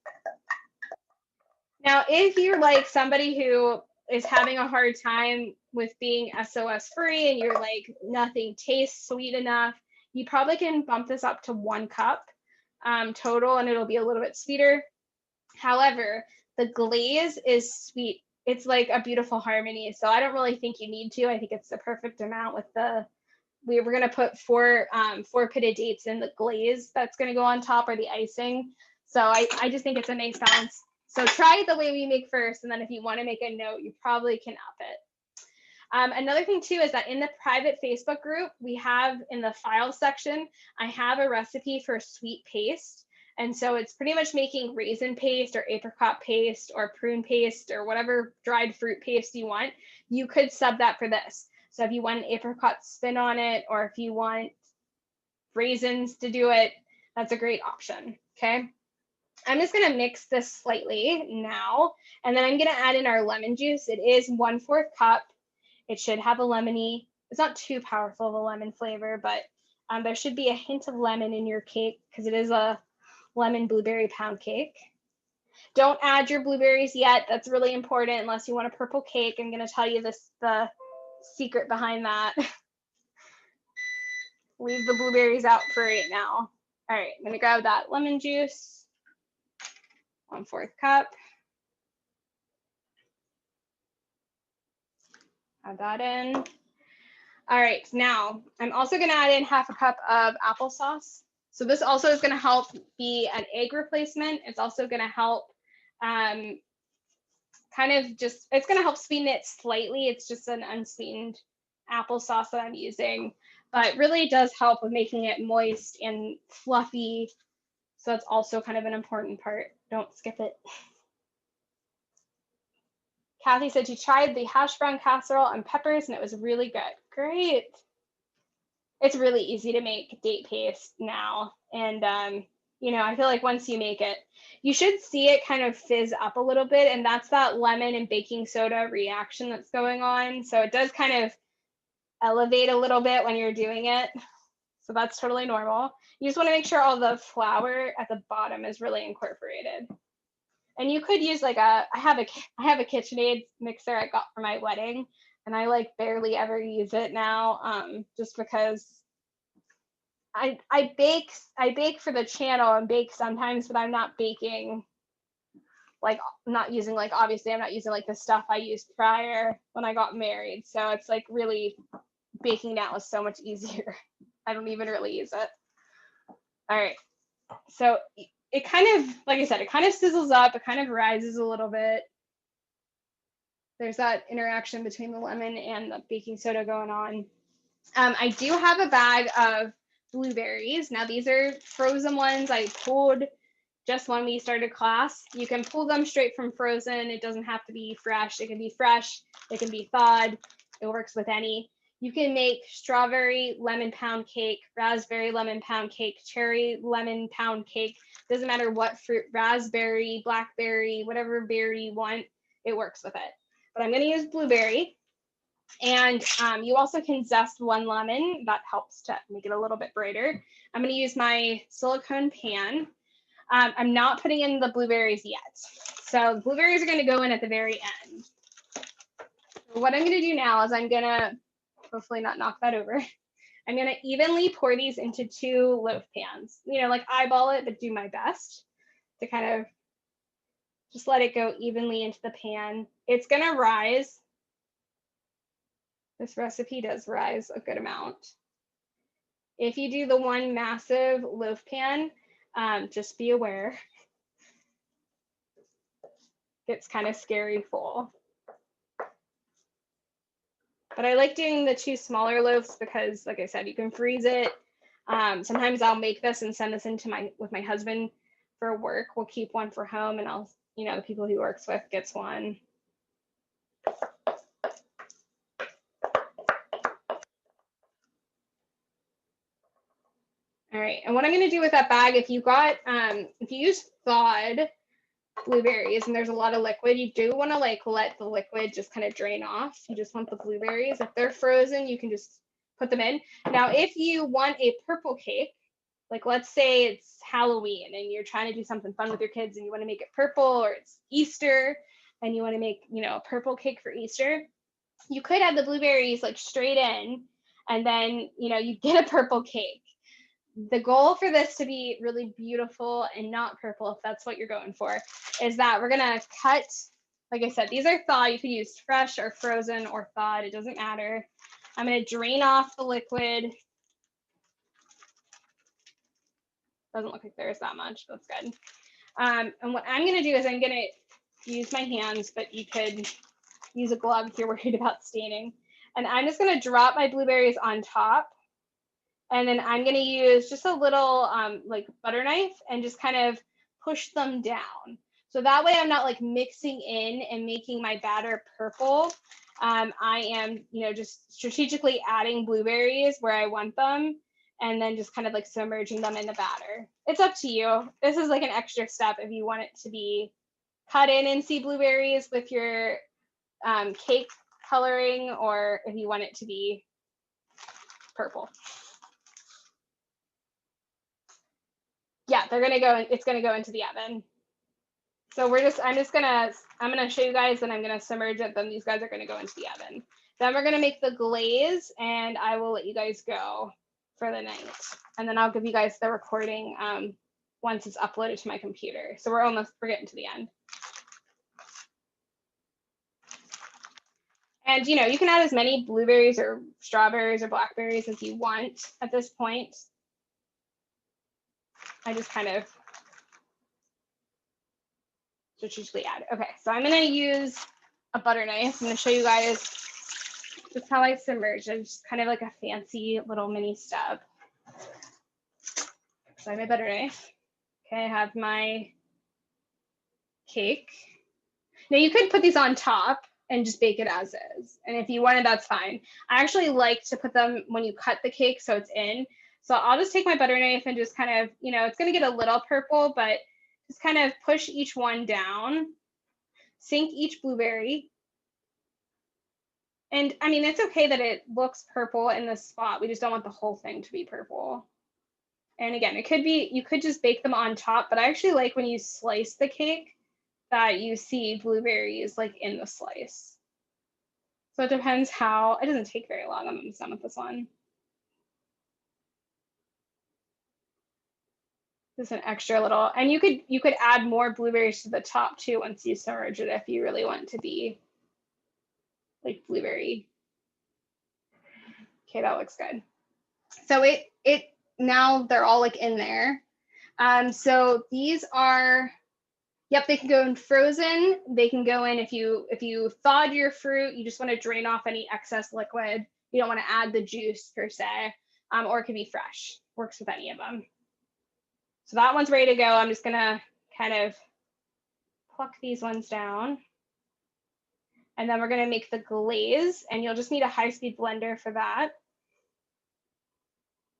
Now, if you're like somebody who is having a hard time with being SOS free and you're like, nothing tastes sweet enough, you probably can bump this up to 1 cup total and it'll be a little bit sweeter. However, the glaze is sweet. It's like a beautiful harmony. So I don't really think you need to. I think it's the perfect amount with we're going to put 4 pitted dates in the glaze that's going to go on top or the icing. So I just think it's a nice balance. So try it the way we make first. And then if you want to make a note, you probably can up it. Another thing too is that in the private Facebook group, we have in the file section, I have a recipe for sweet paste. And so it's pretty much making raisin paste or apricot paste or prune paste or whatever dried fruit paste you want. You could sub that for this. So if you want an apricot spin on it, or if you want raisins to do it, that's a great option, okay? I'm just gonna mix this slightly now, and then I'm gonna add in our lemon juice. It is 1/4 cup. It should have a lemony, it's not too powerful of a lemon flavor, but there should be a hint of lemon in your cake because it is a lemon blueberry pound cake. Don't add your blueberries yet. That's really important unless you want a purple cake. I'm gonna tell you the secret behind that. Leave the blueberries out for right now. All right, I'm gonna grab that lemon juice, 1/4 cup. Add that in. All right, now I'm also gonna add in 1/2 cup of applesauce. So this also is gonna help be an egg replacement. It's also gonna help kind of just, it's gonna help sweeten it slightly. It's just an unsweetened applesauce that I'm using, but really it does help with making it moist and fluffy. So that's also kind of an important part. Don't skip it. Kathy said she tried the hash brown casserole and peppers and it was really good. Great. It's really easy to make date paste now. And, you know, I feel like once you make it, you should see it kind of fizz up a little bit. And that's that lemon and baking soda reaction that's going on. So it does kind of elevate a little bit when you're doing it. So that's totally normal. You just want to make sure all the flour at the bottom is really incorporated. And you could use like I have a KitchenAid mixer I got for my wedding, and I like barely ever use it now, just because I bake for the channel and bake sometimes, but I'm not baking like not using like obviously I'm not using like the stuff I used prior when I got married. So it's like really baking now is so much easier. I don't even really use it. All right, so it kind of, like I said, it kind of sizzles up, it kind of rises a little bit. There's that interaction between the lemon and the baking soda going on. I do have a bag of blueberries. Now these are frozen ones I pulled just when we started class. You can pull them straight from frozen. It doesn't have to be fresh. It can be fresh, it can be thawed. It works with any. You can make strawberry lemon pound cake, raspberry lemon pound cake, cherry lemon pound cake. Doesn't matter what fruit, raspberry, blackberry, whatever berry you want, it works with it. But I'm gonna use blueberry. And you also can zest 1 lemon. That helps to make it a little bit brighter. I'm gonna use my silicone pan. I'm not putting in the blueberries yet. So the blueberries are gonna go in at the very end. What I'm gonna do now is I'm gonna hopefully not knock that over. I'm gonna evenly pour these into 2 loaf pans. You know, like eyeball it, but do my best to kind of just let it go evenly into the pan. It's gonna rise. This recipe does rise a good amount. If you do the one massive loaf pan, just be aware. It's kind of scary full. But I like doing the 2 smaller loaves because, like I said, you can freeze it. Sometimes I'll make this and send this into with my husband for work. We'll keep one for home, and I'll, you know, the people he works with gets one. All right, and what I'm going to do with that bag, if you use thawed blueberries and there's a lot of liquid, you do want to like let the liquid just kind of drain off. You just want the blueberries. If they're frozen, you can just put them in. Now, if you want a purple cake, like let's say it's Halloween and you're trying to do something fun with your kids and you want to make it purple, or it's Easter and you want to make, you know, a purple cake for Easter, you could add the blueberries like straight in, and then, you know, you get a purple cake. The goal for this to be really beautiful and not purple, if that's what you're going for, is that we're gonna cut, like I said, these are thawed. You could use fresh or frozen or thawed, it doesn't matter. I'm gonna drain off the liquid. Doesn't look like there's that much, that's good. And what I'm gonna do is I'm gonna use my hands, but you could use a glove if you're worried about staining. And I'm just gonna drop my blueberries on top. And then I'm gonna use just a little like butter knife and just kind of push them down. So that way I'm not like mixing in and making my batter purple. I am, you know, just strategically adding blueberries where I want them and then just kind of like submerging them in the batter. It's up to you. This is like an extra step if you want it to be cut in sea blueberries with your cake coloring, or if you want it to be purple. Yeah, it's gonna go into the oven. So I'm gonna show you guys, and I'm gonna submerge it, then these guys are gonna go into the oven. Then we're gonna make the glaze, and I will let you guys go for the night. And then I'll give you guys the recording once it's uploaded to my computer. So we're getting to the end. And you know, you can add as many blueberries or strawberries or blackberries as you want at this point. I just kind of strategically add. Okay, so I'm gonna use a butter knife. I'm gonna show you guys just how I submerge. It's just kind of like a fancy little mini stub. So I have my butter knife. Okay, I have my cake. Now you could put these on top and just bake it as is. And if you wanted, that's fine. I actually like to put them when you cut the cake so it's in. So I'll just take my butter knife and just kind of, you know, it's gonna get a little purple, but just kind of push each one down, sink each blueberry. And I mean, it's okay that it looks purple in this spot. We just don't want the whole thing to be purple. And again, it could be, you could just bake them on top, but I actually like when you slice the cake that you see blueberries like in the slice. So it depends how, it doesn't take very long. I'm almost done with this one. Just an extra little, and you could add more blueberries to the top too once you submerge it if you really want it to be like blueberry. Okay, that looks good. So it now they're all like in there. So these are, yep, they can go in frozen. They can go in if you thawed your fruit, you just want to drain off any excess liquid. You don't want to add the juice per se, or it could be fresh. Works with any of them. So that one's ready to go. I'm just gonna kind of pluck these ones down. And then we're gonna make the glaze, and you'll just need a high-speed blender for that.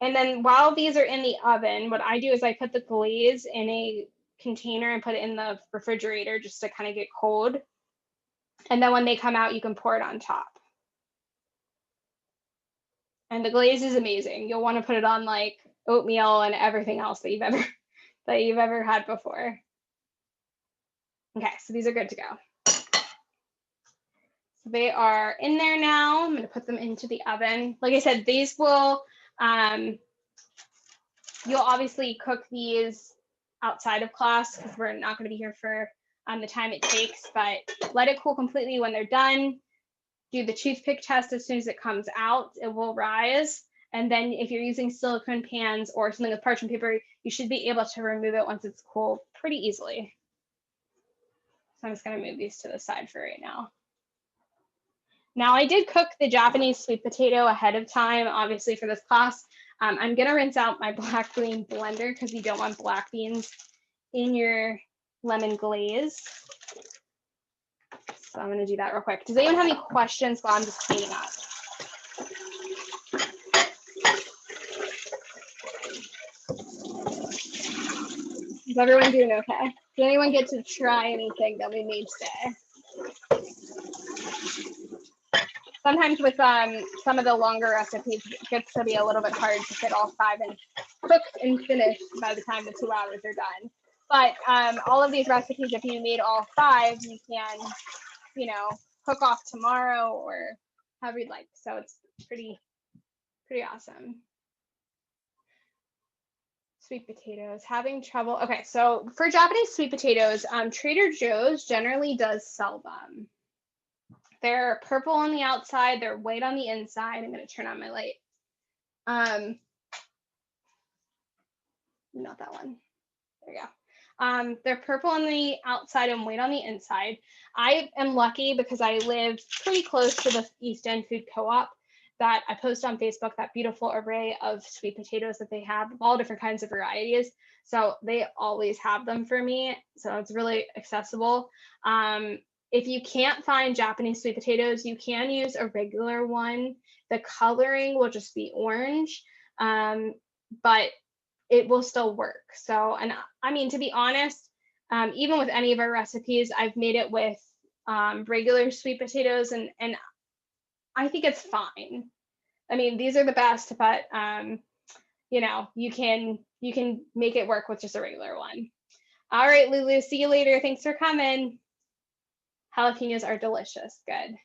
And then while these are in the oven, what I do is I put the glaze in a container and put it in the refrigerator just to kind of get cold. And then when they come out, you can pour it on top. And the glaze is amazing. You'll want to put it on like oatmeal and everything else that you've ever had before. Okay, so these are good to go. So they are in there now. I'm going to put them into the oven. Like I said, these will, you'll obviously cook these outside of class because we're not going to be here for the time it takes, but let it cool completely when they're done. Do the toothpick test as soon as it comes out, it will rise. And then if you're using silicone pans or something with parchment paper, you should be able to remove it once it's cool pretty easily. So I'm just gonna move these to the side for right now. Now I did cook the Japanese sweet potato ahead of time, obviously for this class. I'm gonna rinse out my black bean blender because you don't want black beans in your lemon glaze. So I'm gonna do that real quick. Does anyone have any questions while I'm just cleaning up? Is everyone doing okay? Did anyone get to try anything that we made today? Sometimes with some of the longer recipes, it gets to be a little bit hard to fit all 5 and cooked and finished by the time the 2 hours are done. But all of these recipes, if you made all 5, you can, you know, cook off tomorrow or however you'd like. So it's pretty awesome. Sweet potatoes, having trouble. Okay, so for Japanese sweet potatoes, Trader Joe's generally does sell them. They're purple on the outside, they're white on the inside. I'm gonna turn on my light. Not that one. There we go. They're purple on the outside and white on the inside. I am lucky because I live pretty close to the East End Food Co-op that I post on Facebook, that beautiful array of sweet potatoes that they have, all different kinds of varieties. So they always have them for me. So it's really accessible. If you can't find Japanese sweet potatoes, you can use a regular one. The coloring will just be orange. but it will still work. So, and I mean, to be honest, even with any of our recipes, I've made it with regular sweet potatoes, and I think it's fine. I mean, these are the best, but you know, you can make it work with just a regular one. All right, Lulu, see you later. Thanks for coming. Jalapenos are delicious. Good.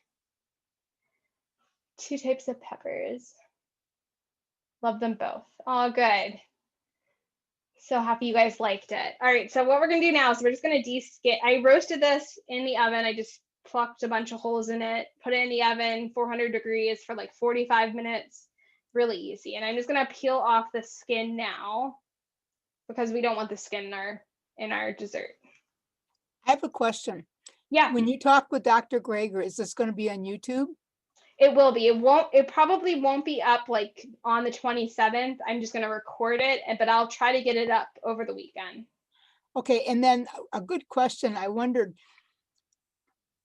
2 types of peppers. Love them both. Oh, good. So happy you guys liked it. All right, so what we're gonna do now is we're just gonna de-skin. I roasted this in the oven. I just plucked a bunch of holes in it, put it in the oven, 400 degrees for like 45 minutes. Really easy. And I'm just gonna peel off the skin now because we don't want the skin in our dessert. I have a question. Yeah, When you talk with Dr. Greger, is this going to be on YouTube? it will be. It probably won't be up like on the 27th. I'm just gonna record it, but I'll try to get it up over the weekend. Okay, and then a good question. I wondered,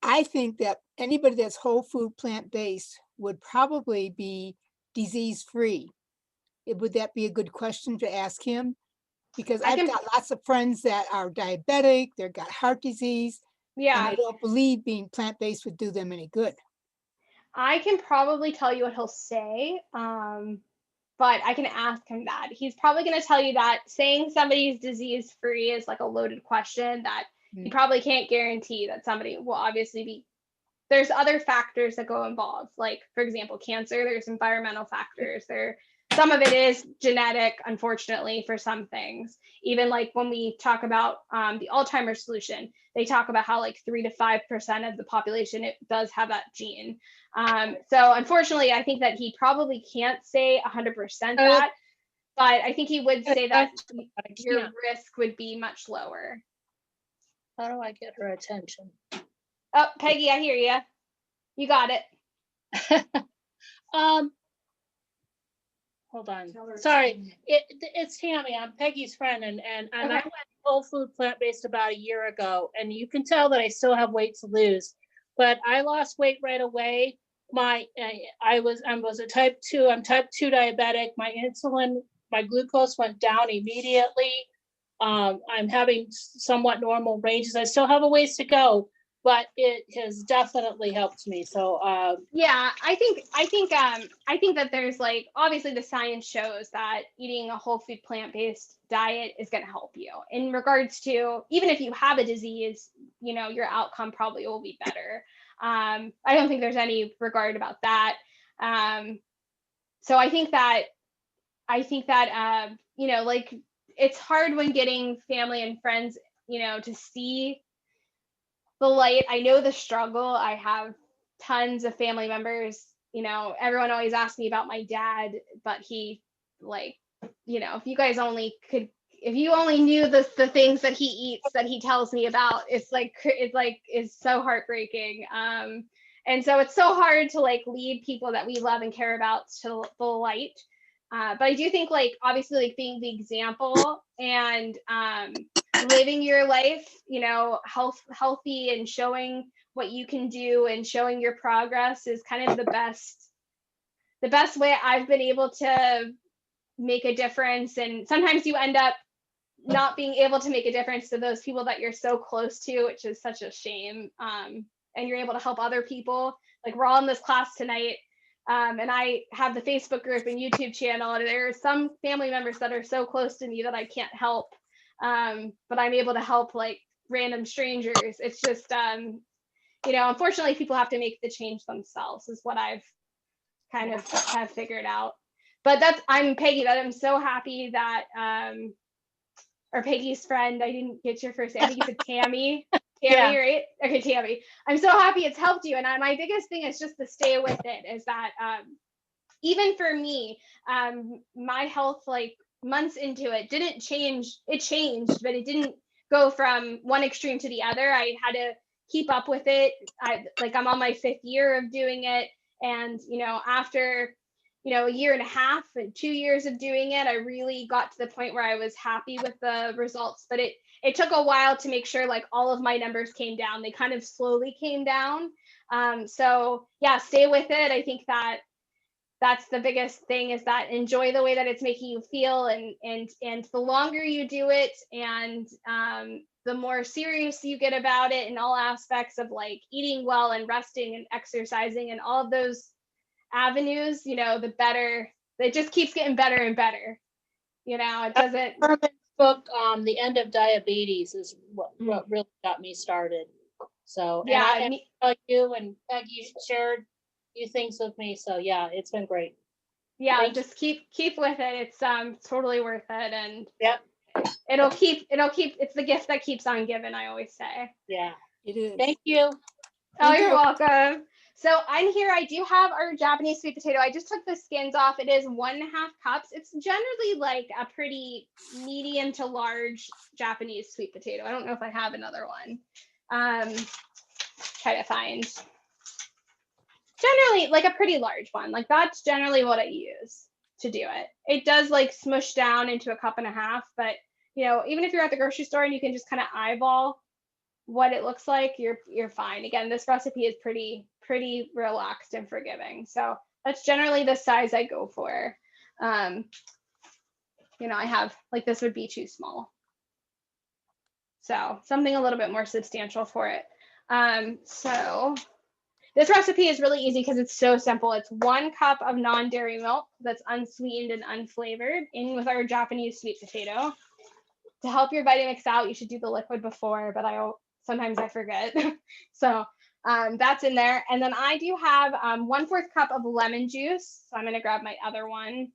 I think that anybody that's whole food plant-based would probably be disease-free. Would that be a good question to ask him? Because I I've can- got lots of friends that are diabetic, they've got heart disease, and Yeah, I don't believe being plant-based would do them any good. I can probably tell you what he'll say, but I can ask him that. He's probably going to tell you that saying somebody's disease free is like a loaded question that he probably can't guarantee that somebody will obviously be. There's other factors that go involved, like for example, cancer. There's environmental factors. Some of it is genetic, unfortunately, for some things. Even like when we talk about the Alzheimer's solution, they talk about how like 3 to 5% of the population it does have that gene. So unfortunately, I think that he probably can't say 100% that, but I think he would say that your risk would be much lower. How do I get her attention? Oh, Peggy, I hear you. You got it. Hold on. Sorry, it's Tammy. I'm Peggy's friend, and I went whole food plant-based about a year ago, and you can tell that I still have weight to lose, but I lost weight right away. I was a type 2. I'm type 2 diabetic. My insulin, my glucose went down immediately. I'm having somewhat normal ranges. I still have a ways to go, but it has definitely helped me. So yeah, I think that there's like obviously the science shows that eating a whole food plant-based diet is going to help you in regards to even if you have a disease, you know, your outcome probably will be better. I don't think there's any regard about that. So I think that you know, like it's hard when getting family and friends, you know, to see the light. I know the struggle. I have tons of family members, you know, everyone always asks me about my dad, but he like, you know, if you guys only could, if you only knew the things that he eats that he tells me about, it's so heartbreaking. And so it's so hard to like lead people that we love and care about to the light. But I do think like obviously like being the example and living your life, you know, healthy and showing what you can do and showing your progress is kind of the best way I've been able to make a difference. And sometimes you end up not being able to make a difference to those people that you're so close to, which is such a shame. And you're able to help other people. Like we're all in this class tonight. And I have the Facebook group and YouTube channel, and there are some family members that are so close to me that I can't help. But I'm able to help like random strangers. It's just, you know, unfortunately people have to make the change themselves is what I've kind of have figured out. But I'm Peggy, that I'm so happy that, or Peggy's friend, I didn't get your first name. I think you said Tammy. Tammy, yeah. Right? Okay, Tammy. I'm so happy it's helped you. And my biggest thing is just to stay with it, is that even for me, my health, like months into it, didn't change. It changed, but it didn't go from one extreme to the other. I had to keep up with it. I'm on my 5th year of doing it. And, you know, after, you know, a year and a half and 2 years of doing it, I really got to the point where I was happy with the results. But it took a while to make sure like all of my numbers came down. They kind of slowly came down. So yeah, stay with it. I think that that's the biggest thing, is that enjoy the way that it's making you feel, and the longer you do it, and the more serious you get about it in all aspects of like eating well and resting and exercising and all of those avenues, you know, the better. It just keeps getting better and better. You know, it doesn't. Herman's book, The End of Diabetes, is what really got me started. So, and Yeah, and you and Peggy shared a few things with me. So yeah, it's been great. yeah, Thank just keep with it. It's totally worth it, and Yep. it'll keep. It's the gift that keeps on giving, I always say. Yeah. It is. Thank you. Oh, Thank you're you. welcome. So on here, I do have our Japanese sweet potato. I just took the skins off. It is 1.5 cups. It's generally like a pretty medium to large Japanese sweet potato. I don't know if I have another one. Try to find. Generally like a pretty large one. Like that's generally what I use to do it. It does like smush down into 1.5 cups, but you know, even if you're at the grocery store and you can just kind of eyeball what it looks like, you're fine. Again, this recipe is pretty relaxed and forgiving. So that's generally the size I go for. You know, I have like, this would be too small. So something a little bit more substantial for it. So this recipe is really easy because it's so simple. It's 1 cup of non-dairy milk that's unsweetened and unflavored in with our Japanese sweet potato. To help your Vitamix out, you should do the liquid before, but sometimes I forget. So that's in there. And then I do have 1/4 cup of lemon juice. So I'm going to grab my other one.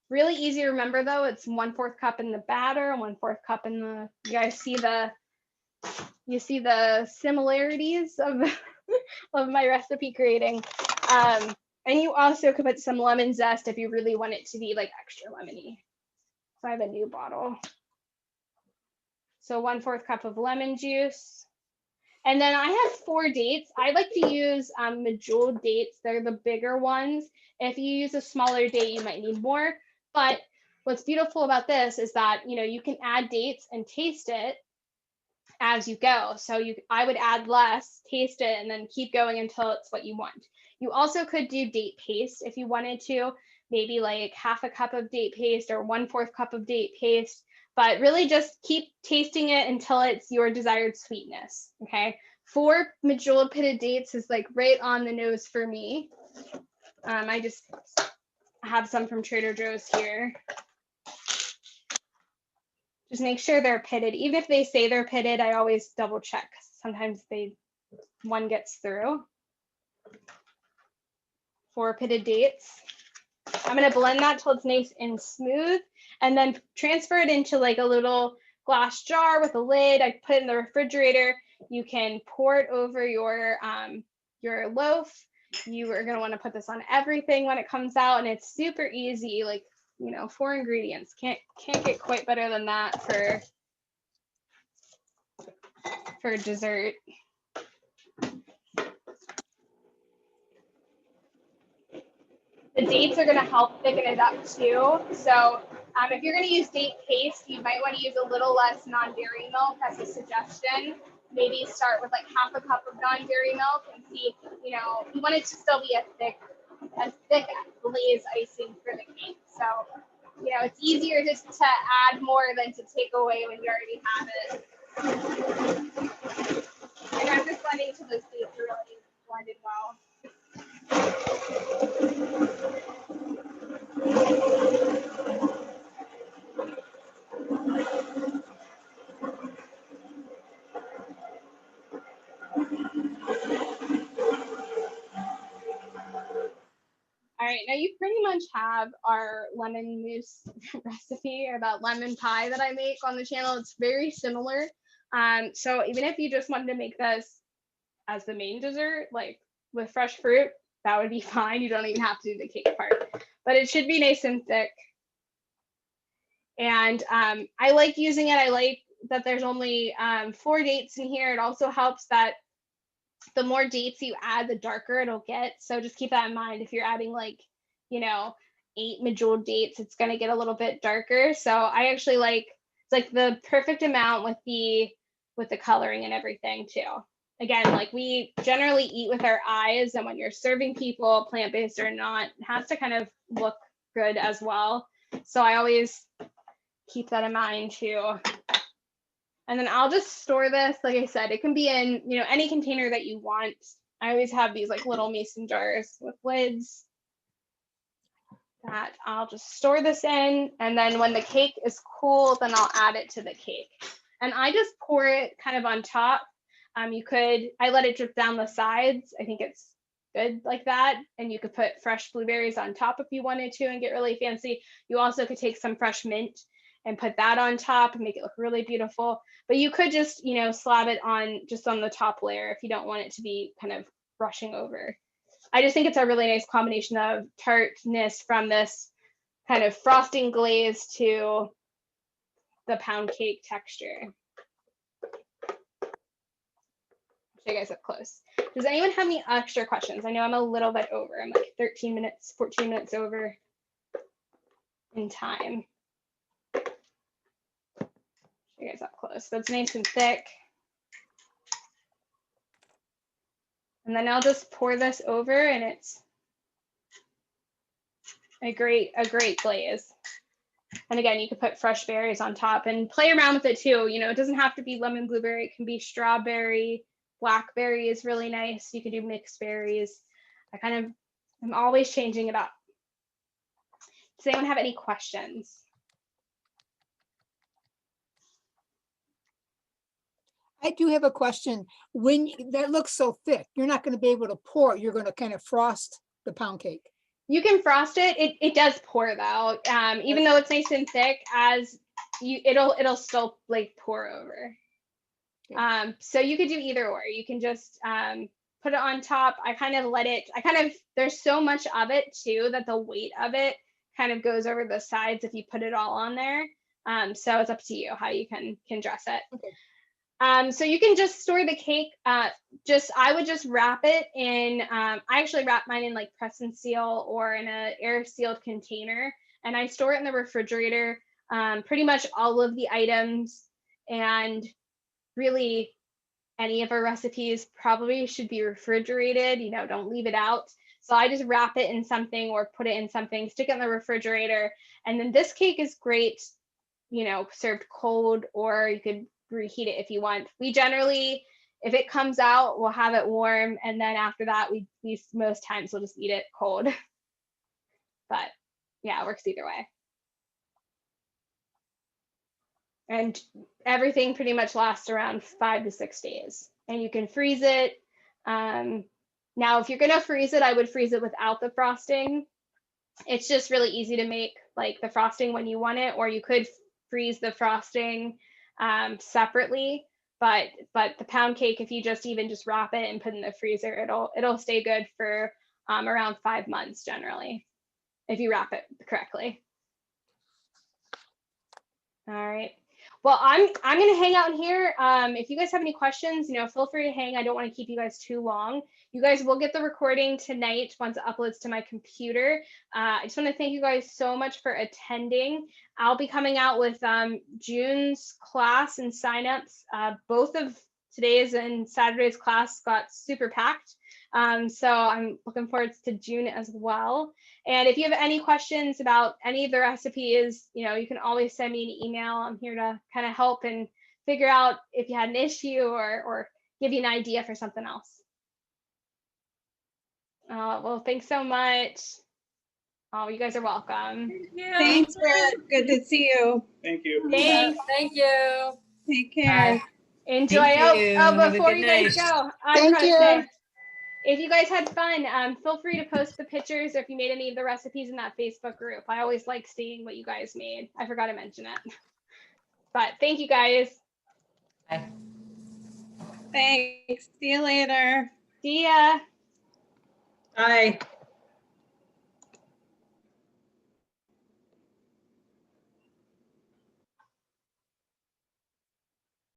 Really easy to remember though. It's 1/4 cup in the batter, 1/4 cup in the, you guys see the similarities of of my recipe creating. And you also could put some lemon zest if you really want it to be like extra lemony. So I have a new bottle. So 1/4 cup of lemon juice. And then I have 4 dates. I like to use medjool dates. They're the bigger ones. If you use a smaller date, you might need more. But what's beautiful about this is that, you know, you can add dates and taste it as you go. So I would add less, taste it, and then keep going until it's what you want. You also could do date paste if you wanted to, maybe like 1/2 cup of date paste or 1/4 cup of date paste, but really just keep tasting it until it's your desired sweetness. Okay. 4 medjool pitted dates is like right on the nose for me. I just have some from Trader Joe's here. Just make sure they're pitted. Even if they say they're pitted, I always double check. Sometimes one gets through. 4 pitted dates. I'm going to blend that till it's nice and smooth, and then transfer it into like a little glass jar with a lid. I put it in the refrigerator. You can pour it over your loaf. You are going to want to put this on everything when it comes out, and it's super easy. Like, you know, 4 ingredients. Can't get quite better than that for dessert. The dates are going to help thicken it up too. So if you're going to use date paste, you might want to use a little less non-dairy milk as a suggestion. Maybe start with like 1/2 cup of non-dairy milk and see, you know, you want it to still be a thick glaze icing for the cake. So, you know, it's easier just to add more than to take away when you already have it. And I'm just blending till those dates are really blended well. All right, now you pretty much have our lemon mousse recipe, or that lemon pie that I make on the channel. It's very similar. So even if you just wanted to make this as the main dessert, like with fresh fruit, that would be fine. You don't even have to do the cake part, but it should be nice and thick. And I like using it. I like that there's only 4 dates in here. It also helps that the more dates you add, the darker it'll get. So just keep that in mind. If you're adding like, you know, 8 medjool dates, it's going to get a little bit darker. So I actually it's like the perfect amount with the coloring and everything too. again, like we generally eat with our eyes, and when you're serving people, plant-based or not, it has to kind of look good as well. So I always keep that in mind too. And then I'll just store this, like I said, it can be in, you know, any container that you want. I always have these like little mason jars with lids that I'll just store this in. And then when the cake is cool, then I'll add it to the cake. And I just pour it kind of on top. I let it drip down the sides. I think it's good like that. And you could put fresh blueberries on top if you wanted to and get really fancy. You also could take some fresh mint and put that on top and make it look really beautiful. But you could just, you know, slab it on just on the top layer if you don't want it to be kind of brushing over. I just think it's a really nice combination of tartness from this kind of frosting glaze to the pound cake texture. Show you guys up close. Does anyone have any extra questions? I know I'm a little bit over. I'm like 13 minutes, 14 minutes over in time. Show you guys up close. That's nice and thick. And then I'll just pour this over, and it's a great glaze. And again, you could put fresh berries on top and play around with it too. You know, it doesn't have to be lemon blueberry. It can be strawberry. Blackberry is really nice. You could do mixed berries. I'm always changing it up. Does anyone have any questions? I do have a question. That looks so thick, you're not going to be able to pour. You're going to kind of frost the pound cake. You can frost it. It does pour though. Even though it's nice and thick, it'll still like pour over. So you could do either or. You can just put it on top. There's so much of it too that the weight of it kind of goes over the sides if you put it all on there. So it's up to you how you can dress it. Okay. So you can just store the cake. I would just wrap it in, I actually wrap mine in like press and seal or in an air sealed container, and I store it in the refrigerator. Pretty much all of the items, and really any of our recipes probably should be refrigerated. You know, don't leave it out. So I just wrap it in something or put it in something, stick it in the refrigerator. And then this cake is great, you know, served cold, or you could reheat it if you want. We generally, if it comes out, we'll have it warm, and then after that we most times we'll just eat it cold. But yeah, it works either way. And everything pretty much lasts around 5 to 6 days, and you can freeze it. Now if you're gonna freeze it, I would freeze it without the frosting. It's just really easy to make like the frosting when you want it, or you could freeze the frosting separately, but the pound cake, if you just wrap it and put it in the freezer, it'll stay good for around 5 months generally, if you wrap it correctly. All right. Well, I'm gonna hang out in here. If you guys have any questions, you know, feel free to hang. I don't want to keep you guys too long. You guys will get the recording tonight once it uploads to my computer. I just want to thank you guys so much for attending. I'll be coming out with June's class and signups. Both of today's and Saturday's class got super packed. So I'm looking forward to June as well. And if you have any questions about any of the recipes, you know, you can always send me an email. I'm here to kind of help and figure out if you had an issue or give you an idea for something else. Well, thanks so much. Oh, you guys are welcome. Thanks, Brett. Good to see you. Thank you. Thanks. Thank you. Take care. Enjoy. Before you guys go, Thank you. If you guys had fun, feel free to post the pictures, or if you made any of the recipes in that Facebook group. I always like seeing what you guys made. I forgot to mention it. But thank you guys. Bye. Thanks. See you later. See ya. Bye.